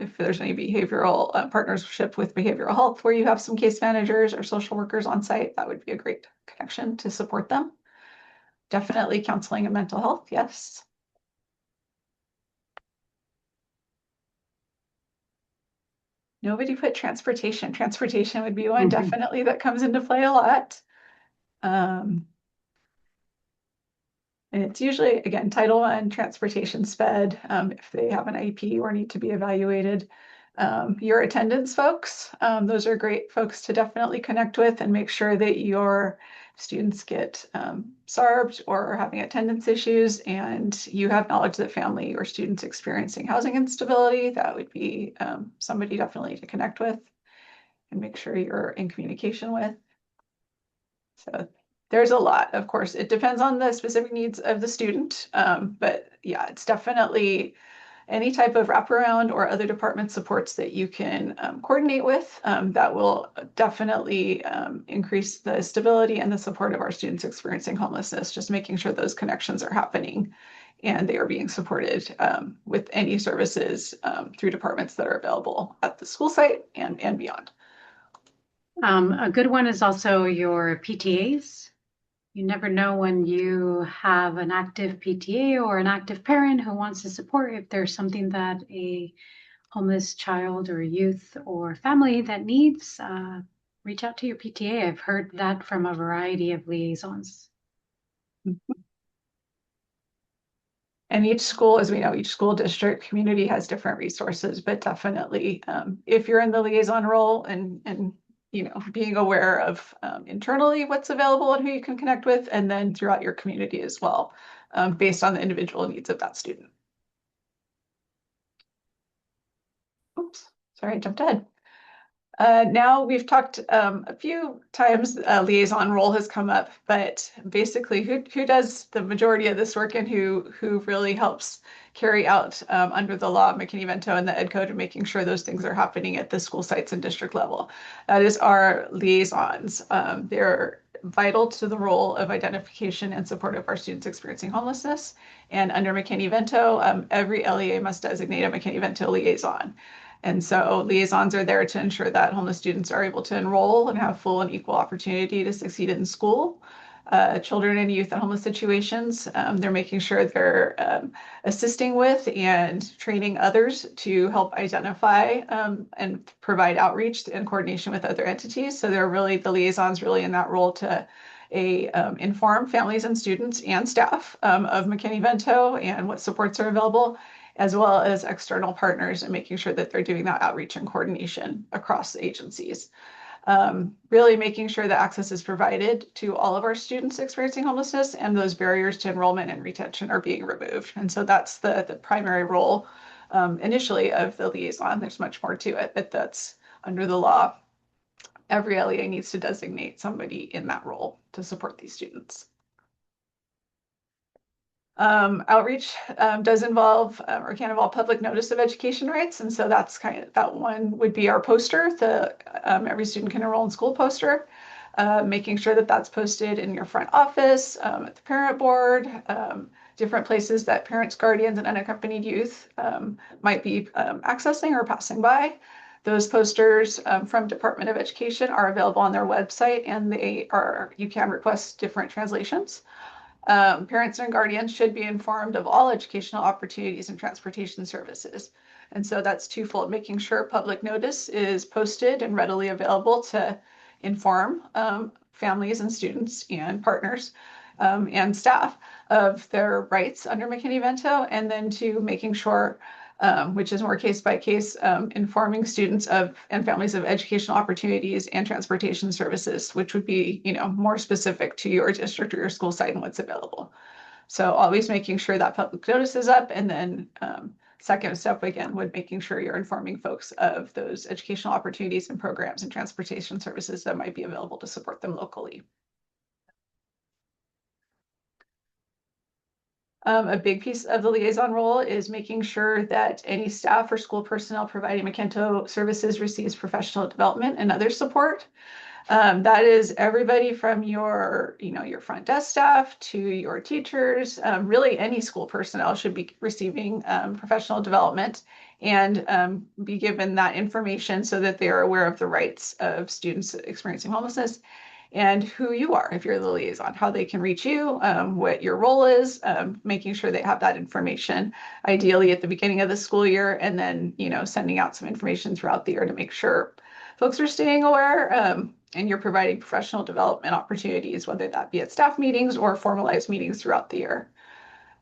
if there's any behavioral partnership with behavioral health where you have some case managers or social workers on site, that would be a great connection to support them. Definitely counseling and mental health, yes. Nobody put transportation. Transportation would be one definitely that comes into play a lot. And it's usually, again, Title I, transportation sped, if they have an IEP or need to be evaluated. Your attendance folks, those are great folks to definitely connect with and make sure that your students get SARBed or are having attendance issues and you have knowledge that family or students experiencing housing instability. That would be somebody definitely to connect with and make sure you're in communication with. So there's a lot, of course. It depends on the specific needs of the student, but yeah, it's definitely any type of wraparound or other department supports that you can coordinate with that will definitely increase the stability and the support of our students experiencing homelessness, just making sure those connections are happening and they are being supported with any services through departments that are available at the school site and beyond. A good one is also your PTAs. You never know when you have an active PTA or an active parent who wants to support if there's something that a homeless child or youth or family that needs, reach out to your PTA. I've heard that from a variety of liaisons. And each school, as we know, each school district community has different resources, but definitely if you're in the liaison role and you know, being aware of internally what's available and who you can connect with, and then throughout your community as well, based on the individual needs of that student. Oops, sorry, I jumped ahead. Now we've talked a few times liaison role has come up, but basically who does the majority of this work and who really helps carry out under the law of McKinney-Vento and the Ed Code and making sure those things are happening at the school sites and district level. That is our liaisons. They're vital to the role of identification and support of our students experiencing homelessness. And under McKinney-Vento, every LEA must designate a McKinney-Vento liaison. And so liaisons are there to ensure that homeless students are able to enroll and have full and equal opportunity to succeed in school. Children and youth in homeless situations, they're making sure they're assisting with and training others to help identify and provide outreach and coordination with other entities. So they're really, the liaisons really in that role to inform families and students and staff of McKinney-Vento and what supports are available, as well as external partners and making sure that they're doing that outreach and coordination across agencies. Really making sure that access is provided to all of our students experiencing homelessness and those barriers to enrollment and retention are being removed. And so that's the primary role initially of the liaison. There's much more to it, but that's under the law. Every LEA needs to designate somebody in that role to support these students. Outreach does involve or can involve public notice of education rights. And so that's kind of, that one would be our poster, the every student can enroll in school poster, making sure that that's posted in your front office, at the parent board, different places that parents, guardians, and unaccompanied youth might be accessing or passing by. Those posters from Department of Education are available on their website and you can request different translations. Parents and guardians should be informed of all educational opportunities and transportation services. And so that's twofold, making sure public notice is posted and readily available to inform families and students and partners and staff of their rights under McKinney-Vento, and then to making sure which is more case by case, informing students of and families of educational opportunities and transportation services, which would be, more specific to your district or your school site and what's available. So always making sure that public notice is up, and then second step again would making sure you're informing folks of those educational opportunities and programs and transportation services that might be available to support them locally. A big piece of the liaison role is making sure that any staff or school personnel providing McKinney-Vento services receives professional development and other support. That is everybody from your front desk staff to your teachers. Really, any school personnel should be receiving professional development and be given that information so that they are aware of the rights of students experiencing homelessness and who you are, if you're the liaison, how they can reach you, what your role is, making sure they have that information, ideally at the beginning of the school year, and then, sending out some information throughout the year to make sure folks are staying aware, and you're providing professional development opportunities, whether that be at staff meetings or formalized meetings throughout the year.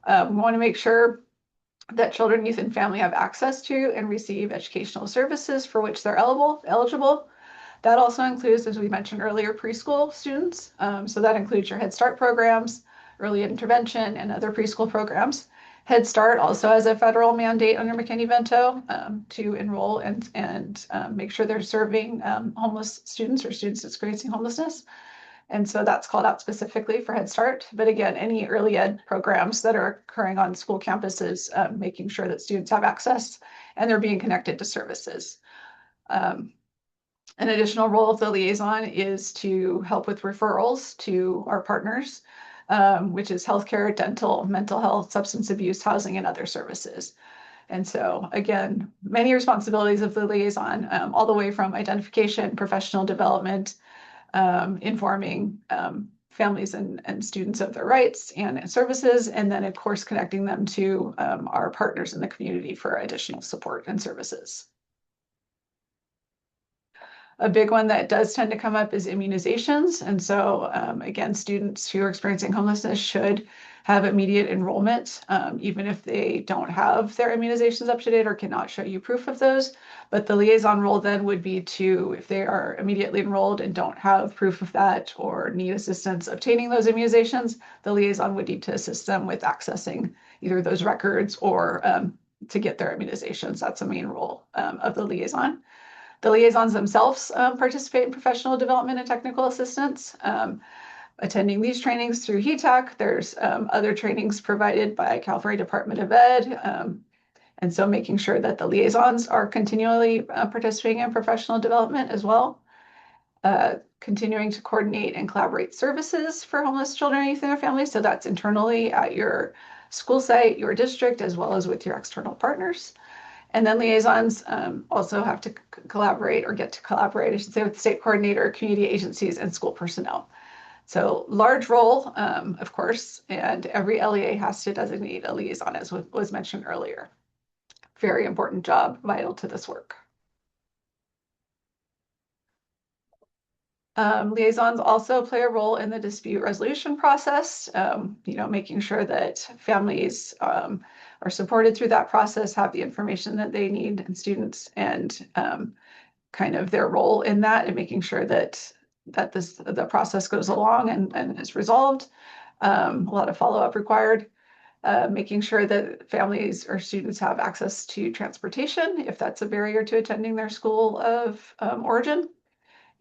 We want to make sure that children, youth, and family have access to and receive educational services for which they're eligible. That also includes, as we mentioned earlier, preschool students. So that includes your Head Start programs, early intervention, and other preschool programs. Head Start also has a federal mandate under McKinney-Vento to enroll and make sure they're serving homeless students or students experiencing homelessness. And so that's called out specifically for Head Start. But again, any early ed programs that are occurring on school campuses, making sure that students have access and they're being connected to services. An additional role of the liaison is to help with referrals to our partners, which is healthcare, dental, mental health, substance abuse, housing, and other services. And so, again, many responsibilities of the liaison, all the way from identification, professional development, informing families and students of their rights and services, and then, of course, connecting them to our partners in the community for additional support and services. A big one that does tend to come up is immunizations. And so, again, students who are experiencing homelessness should have immediate enrollment, even if they don't have their immunizations up to date or cannot show you proof of those. But the liaison role then would be to, if they are immediately enrolled and don't have proof of that or need assistance obtaining those immunizations, the liaison would need to assist them with accessing either those records or to get their immunizations. That's the main role of the liaison. The liaisons themselves participate in professional development and technical assistance, attending these trainings through HETAC. There's other trainings provided by California Department of Ed. And so making sure that the liaisons are continually participating in professional development as well. Continuing to coordinate and collaborate services for homeless children, youth, and their families. So that's internally at your school site, your district, as well as with your external partners. And then liaisons also have to collaborate or get to collaborate, I should say, with state coordinator, community agencies, and school personnel. So large role, of course, and every LEA has to designate a liaison, as was mentioned earlier. Very important job, vital to this work. Liaisons also play a role in the dispute resolution process, making sure that families are supported through that process, have the information that they need, and students, and kind of their role in that, and making sure that the process goes along and is resolved. A lot of follow-up required. Making sure that families or students have access to transportation if that's a barrier to attending their school of origin.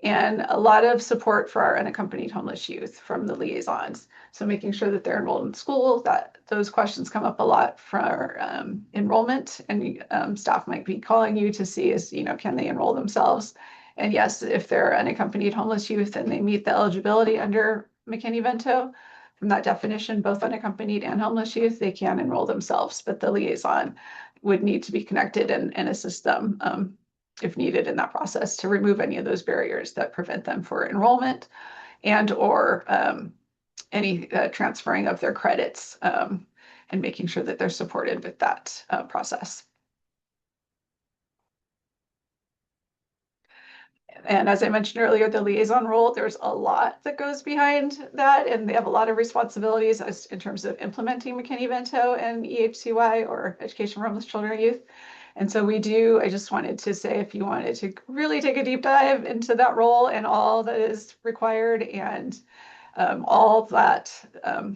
And a lot of support for our unaccompanied homeless youth from the liaisons. So making sure that they're enrolled in school, that those questions come up a lot for enrollment, and staff might be calling you to see can they enroll themselves? And yes, if they're unaccompanied homeless youth and they meet the eligibility under McKinney-Vento, from that definition, both unaccompanied and homeless youth, they can enroll themselves, but the liaison would need to be connected and assist them if needed in that process to remove any of those barriers that prevent them for enrollment and or any transferring of their credits and making sure that they're supported with that process. And as I mentioned earlier, the liaison role, there's a lot that goes behind that, and they have a lot of responsibilities in terms of implementing McKinney-Vento and EHCY, or Education for Homeless Children and Youth. And so we do, I just wanted to say, if you wanted to really take a deep dive into that role and all that is required and all of that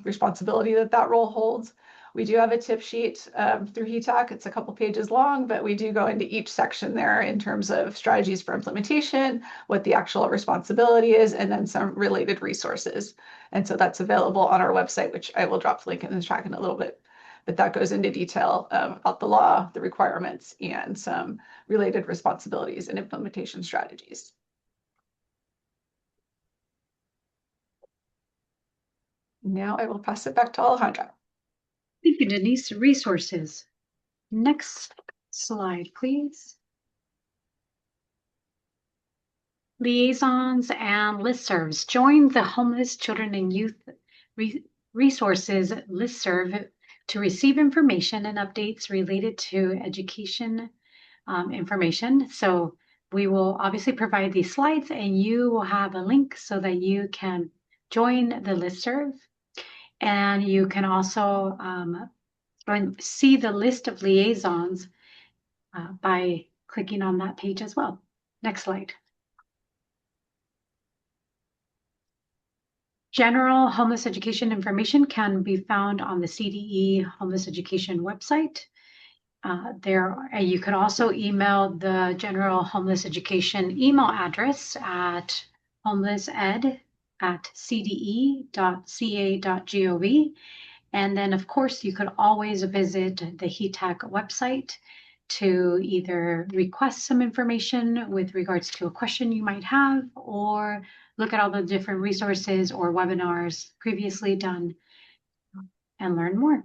responsibility that that role holds, we do have a tip sheet through HETAC. It's a couple pages long, but we do go into each section there in terms of strategies for implementation, what the actual responsibility is, and then some related resources. And so that's available on our website, which I will drop the link in the chat in a little bit. But that goes into detail about the law, the requirements, and some related responsibilities and implementation strategies. Now I will pass it back to Alejandra. Thank you, Denise. Resources. Next slide, please. Liaisons and listservs. Join the Homeless Children and Youth Resources listserv to receive information and updates related to education information. So we will obviously provide these slides, and you will have a link so that you can join the listserv. And you can also see the list of liaisons by clicking on that page as well. Next slide. General homeless education information can be found on the CDE Homeless Education website. You can also email the General Homeless Education email address at homelessed@cde.ca.gov. And then, of course, you could always visit the HETAC website to either request some information with regards to a question you might have, or look at all the different resources or webinars previously done and learn more.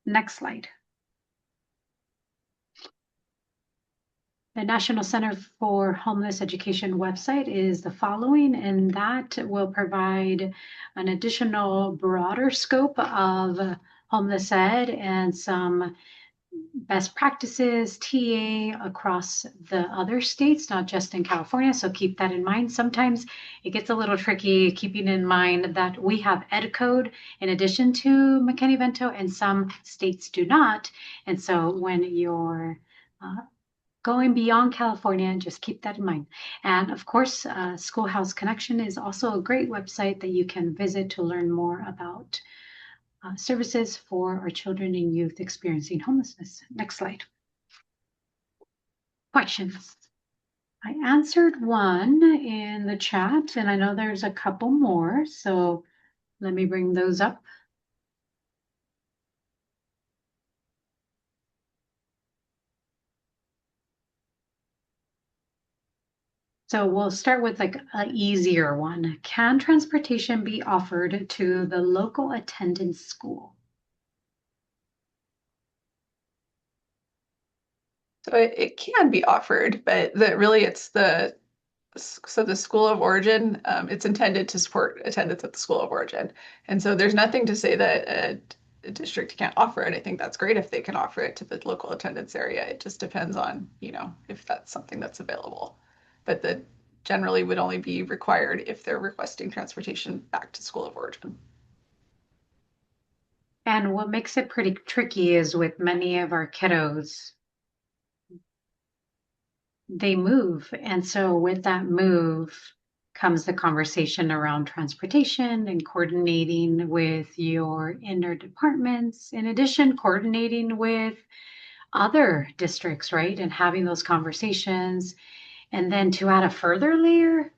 Next slide. The National Center for Homeless Education website is the following, and that will provide an additional broader scope of homeless ed and some best practices, TA across the other states, not just in California. So keep that in mind. Sometimes it gets a little tricky keeping in mind that we have ed code in addition to McKinney-Vento, and some states do not. And so when you're going beyond California, just keep that in mind. And of course, Schoolhouse Connection is also a great website that you can visit to learn more about services for our children and youth experiencing homelessness. Next slide. Questions. I answered one in the chat, and I know there's a couple more, so let me bring those up. So we'll start with like an easier one. Can transportation be offered to the local attendance school? So it can be offered, but it's the school of origin, it's intended to support attendance at the school of origin. And so there's nothing to say that a district can't offer it. I think that's great if they can offer it to the local attendance area. It just depends on, if that's something that's available. But that generally would only be required if they're requesting transportation back to school of origin. And what makes it pretty tricky is with many of our kiddos, they move. And so with that move comes the conversation around transportation and coordinating with your inner departments. In addition, coordinating with other districts, right? And having those conversations. And then to add a further layer,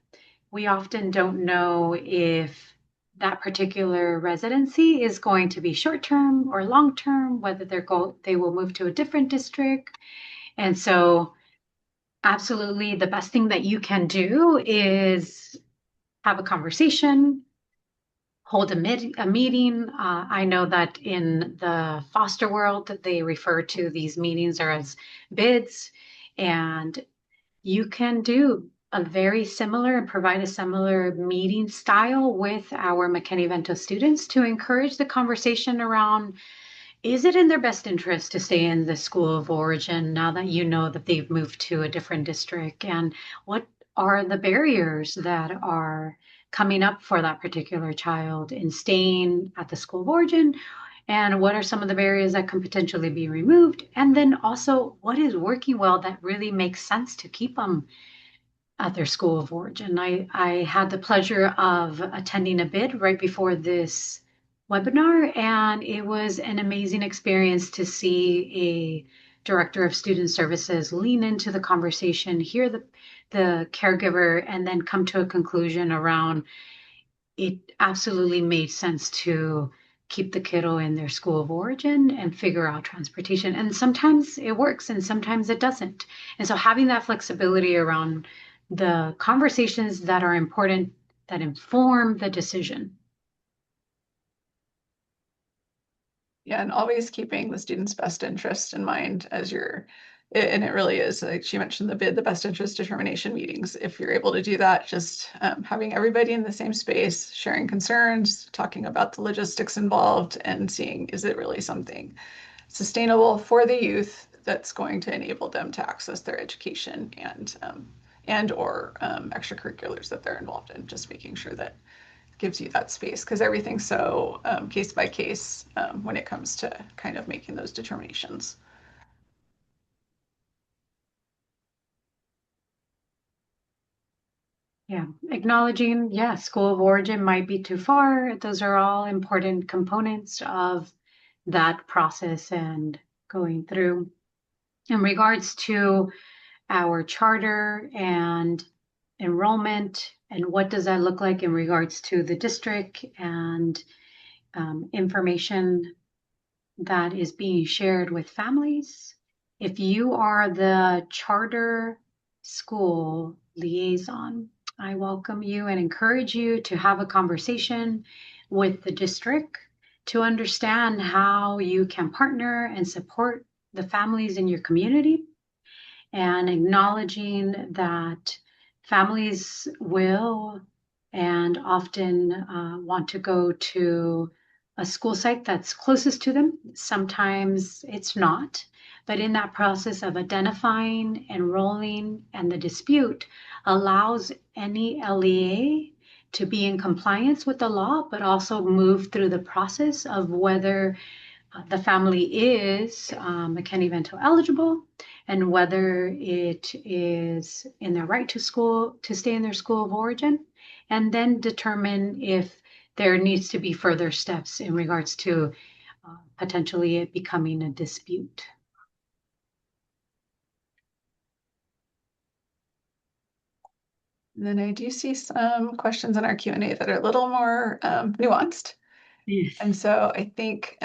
we often don't know if that particular residency is going to be short-term or long-term, whether they will move to a different district. And so absolutely the best thing that you can do is have a conversation, hold a meeting. I know that in the foster world, they refer to these meetings as bids, and you can do a very similar and provide a similar meeting style with our McKinney-Vento students to encourage the conversation around, is it in their best interest to stay in the school of origin now that you know that they've moved to a different district? And what are the barriers that are coming up for that particular child in staying at the school of origin and what are some of the barriers that can potentially be removed? And then also, what is working well that really makes sense to keep them at their school of origin? I had the pleasure of attending a bid right before this webinar, and it was an amazing experience to see a director of student services lean into the conversation, hear the caregiver, and then come to a conclusion around it absolutely made sense to keep the kiddo in their school of origin and figure out transportation. And sometimes it works and sometimes it doesn't. And so having that flexibility around the conversations that are important that inform the decision. Yeah, and always keeping the student's best interest in mind as and it really is, like she mentioned, the best interest determination meetings. If you're able to do that, just having everybody in the same space, sharing concerns, talking about the logistics involved, and seeing, is it really something sustainable for the youth that's going to enable them to access their education and or extracurriculars that they're involved in, just making sure that gives you that space, because everything's so case by case when it comes to kind of making those determinations. Yeah, acknowledging, yeah, school of origin might be too far. Those are all important components of that process and going through. In regards to our charter and enrollment, and what does that look like in regards to the district and information that is being shared with families. If you are the charter school liaison, I welcome you and encourage you to have a conversation with the district to understand how you can partner and support the families in your community, and acknowledging that families will and often want to go to a school site that's closest to them. Sometimes it's not, but in that process of identifying, enrolling, and the dispute allows any LEA to be in compliance with the law, but also move through the process of whether the family is McKinney-Vento eligible, and whether it is in their right to school to stay in their school of origin, and then determine if there needs to be further steps in regards to potentially it becoming a dispute. And then I do see some questions in our Q&A that are a little more nuanced. Yes. And so I think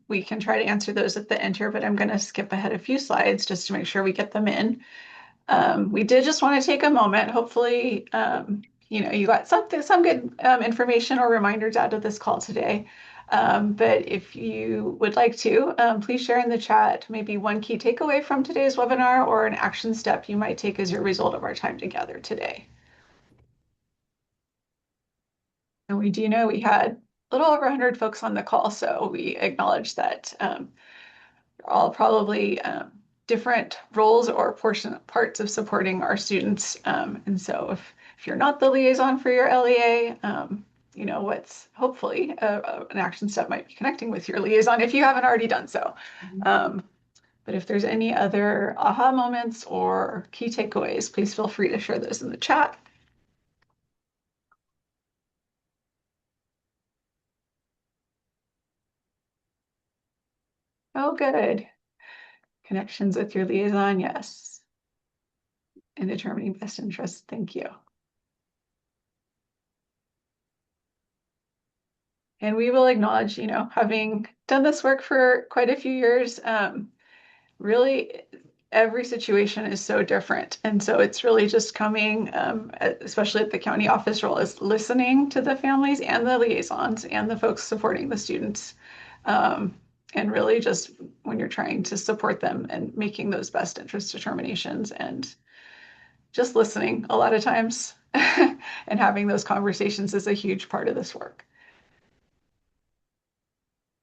we can try to answer those at the end here, but I'm going to skip ahead a few slides just to make sure we get them in. We did just want to take a moment. Hopefully, you got some good information or reminders out of this call today. But if you would like to, please share in the chat maybe one key takeaway from today's webinar or an action step you might take as a result of our time together today. And we do know we had a little over 100 folks on the call, so we acknowledge that all probably different roles or parts of supporting our students. And so if you're not the liaison for your LEA, what's hopefully an action step might be connecting with your liaison if you haven't already done so. But if there's any other aha moments or key takeaways, please feel free to share those in the chat. Oh, good. Connections with your liaison, yes. And determining best interest, thank you. And we will acknowledge, having done this work for quite a few years, really every situation is so different. And so it's really just coming, especially at the county office role, is listening to the families and the liaisons and the folks supporting the students. And really just when you're trying to support them and making those best interest determinations and just listening a lot of times and having those conversations is a huge part of this work.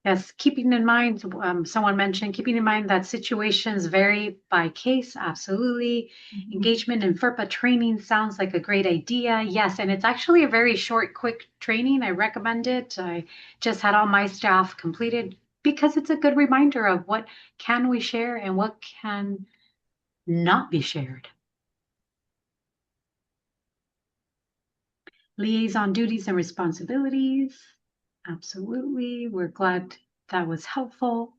Yes, keeping in mind, someone mentioned keeping in mind that situations vary by case. Absolutely. Mm-hmm. Engagement in FERPA training sounds like a great idea. Yes, and it's actually a very short, quick training. I recommend it. I just had all my staff completed because it's a good reminder of what can we share and what can not be shared. Liaison duties and responsibilities. Absolutely. We're glad that was helpful.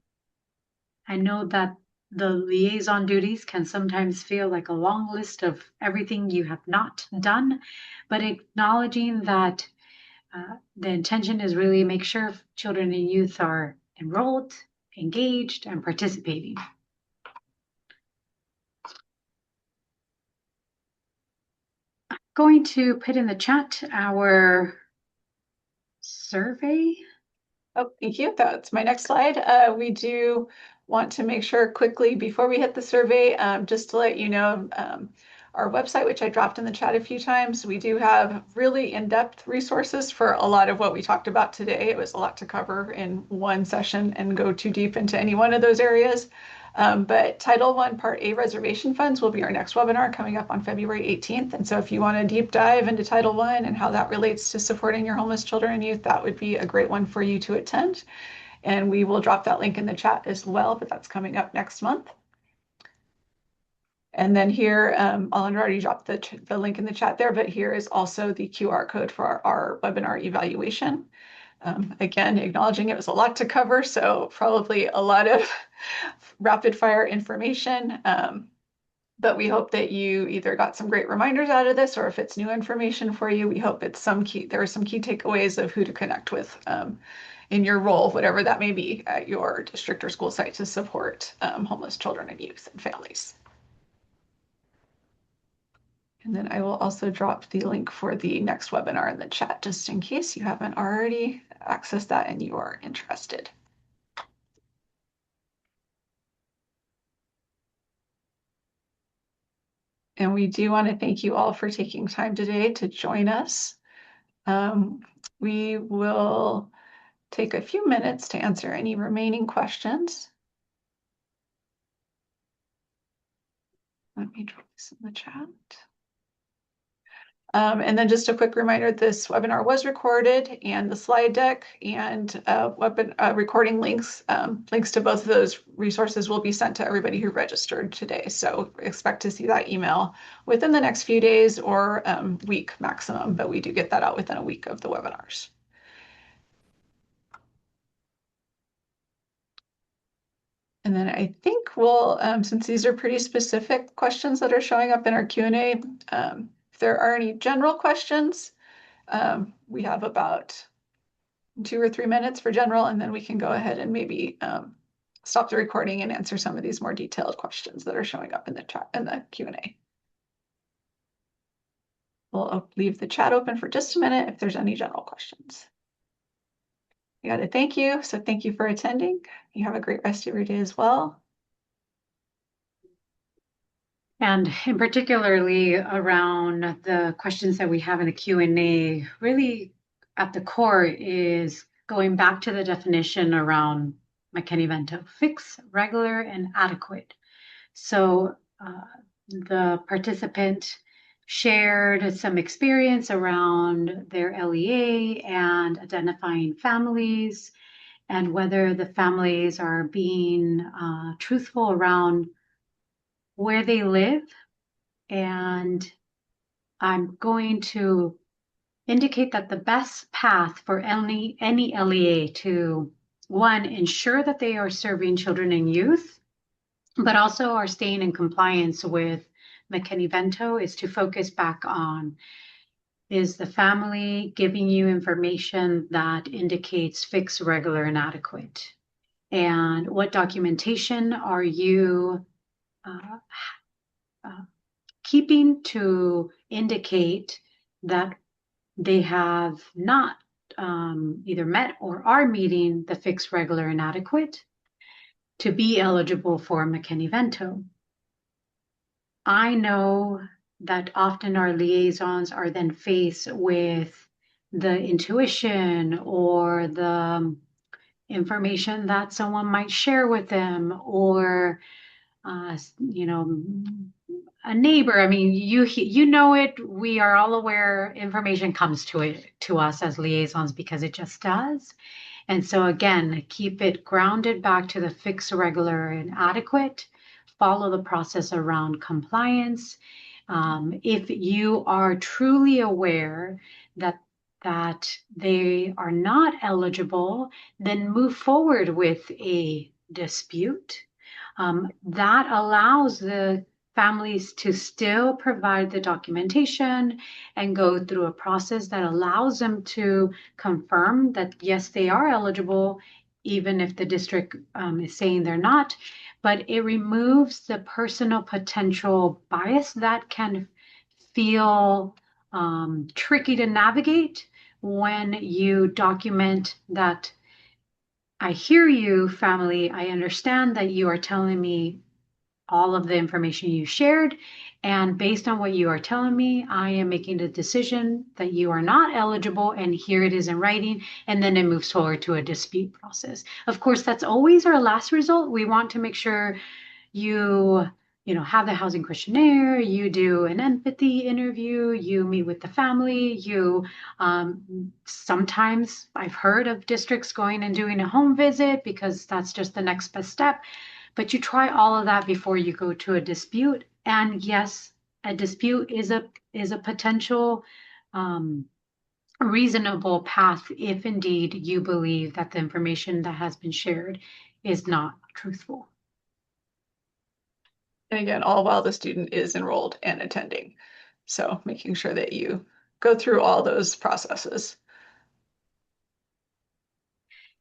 I know that the liaison duties can sometimes feel like a long list of everything you have not done, but acknowledging that the intention is really make sure children and youth are enrolled, engaged, and participating. I'm going to put in the chat our survey. Oh, thank you. That's my next slide. We do want to make sure quickly before we hit the survey, just to let you know, our website, which I dropped in the chat a few times, we do have really in-depth resources for a lot of what we talked about today. It was a lot to cover in one session and go too deep into any one of those areas. But Title I Part A reservation funds will be our next webinar coming up on February 18th. And so if you want to deep dive into Title I and how that relates to supporting your homeless children and youth, that would be a great one for you to attend. And we will drop that link in the chat as well, but that's coming up next month. And then here, I'll already dropped the link in the chat there, but here is also the QR code for our webinar evaluation. Again, acknowledging it was a lot to cover, so probably a lot of rapid fire information. But we hope that you either got some great reminders out of this, or if it's new information for you, we hope it's there are some key takeaways of who to connect with in your role, whatever that may be at your district or school site to support homeless children and youth and families. And then I will also drop the link for the next webinar in the chat, just in case you haven't already accessed that and you are interested. And we do want to thank you all for taking time today to join us. We will take a few minutes to answer any remaining questions. Let me drop this in the chat. And then just a quick reminder, this webinar was recorded, and the slide deck and recording links to both of those resources will be sent to everybody who registered today. So expect to see that email within the next few days or week maximum, but we do get that out within a week of the webinars. And then I think we'll, since these are pretty specific questions that are showing up in our Q&A, if there are any general questions, we have about 2 or 3 minutes for general, and then we can go ahead and maybe stop the recording and answer some of these more detailed questions that are showing up in the chat in the Q&A. We'll leave the chat open for just a minute if there's any general questions. I got to thank you. So thank you for attending. You have a great rest of your day as well. And in particularly around the questions that we have in the Q&A, really at the core is going back to the definition around McKinney-Vento, fixed, regular, and adequate. So the participant shared some experience around their LEA and identifying families and whether the families are being truthful around where they live. And I'm going to indicate that the best path for any LEA to, one, ensure that they are serving children and youth, but also are staying in compliance with McKinney-Vento, is to focus back on, is the family giving you information that indicates fixed, regular, and adequate? And what documentation are you keeping to indicate that they have not either met or are meeting the fixed, regular, and adequate to be eligible for McKinney-Vento? I know that often our liaisons are then faced with the intuition or the information that someone might share with them, or you know, a neighbor. I mean, you know it. We are all aware information comes to us as liaisons because it just does. And so again, keep it grounded back to the fixed, regular, and adequate. Follow the process around compliance. If you are truly aware that they are not eligible, then move forward with a dispute. That allows the families to still provide the documentation and go through a process that allows them to confirm that, yes, they are eligible, even if the district is saying they're not. But it removes the personal potential bias that can feel tricky to navigate when you document that. I hear you, family. I understand that you are telling me all of the information you shared. And based on what you are telling me, I am making the decision that you are not eligible, and here it is in writing. And then it moves forward to a dispute process. Of course, that's always our last result. We want to make sure you have the housing questionnaire, you do an empathy interview, you meet with the family, you sometimes I've heard of districts going and doing a home visit because that's just the next best step. But you try all of that before you go to a dispute. And yes, a dispute is a potential reasonable path if indeed you believe that the information that has been shared is not truthful. And again, all while the student is enrolled and attending. So making sure that you go through all those processes.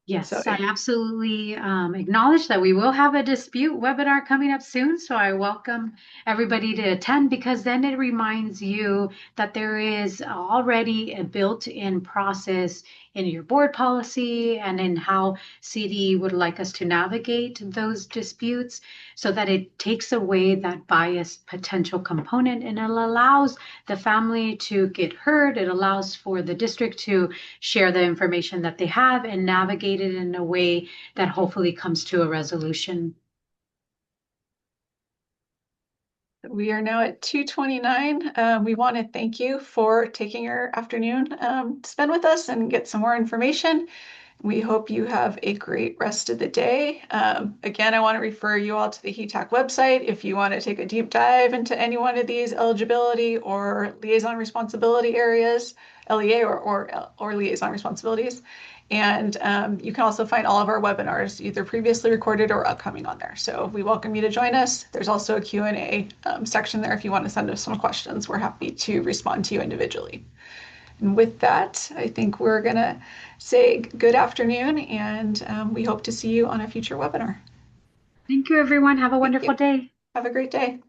Yes, So I absolutely acknowledge that we will have a dispute webinar coming up soon. So I welcome everybody to attend, because then it reminds you that there is already a built-in process in your board policy and in how CD would like us to navigate those disputes, so that it takes away that biased potential component and it allows the family to get heard. It allows for the district to share the information that they have and navigate it in a way that hopefully comes to a resolution. we are now at 2:29. We want to thank you for taking your afternoon to spend with us and get some more information. We hope you have a great rest of the day. Again, I want to refer you all to the HETAC website if you want to take a deep dive into any one of these eligibility or liaison responsibility areas, LEA or liaison responsibilities. And you can also find all of our webinars, either previously recorded or upcoming on there. So we welcome you to join us. There's also a Q&A section there if you want to send us some questions. We're happy to respond to you individually. And with that, I think we're going to say good afternoon, and we hope to see you on a future webinar. Thank you, everyone. Have a Thank wonderful you. day. Have a great day.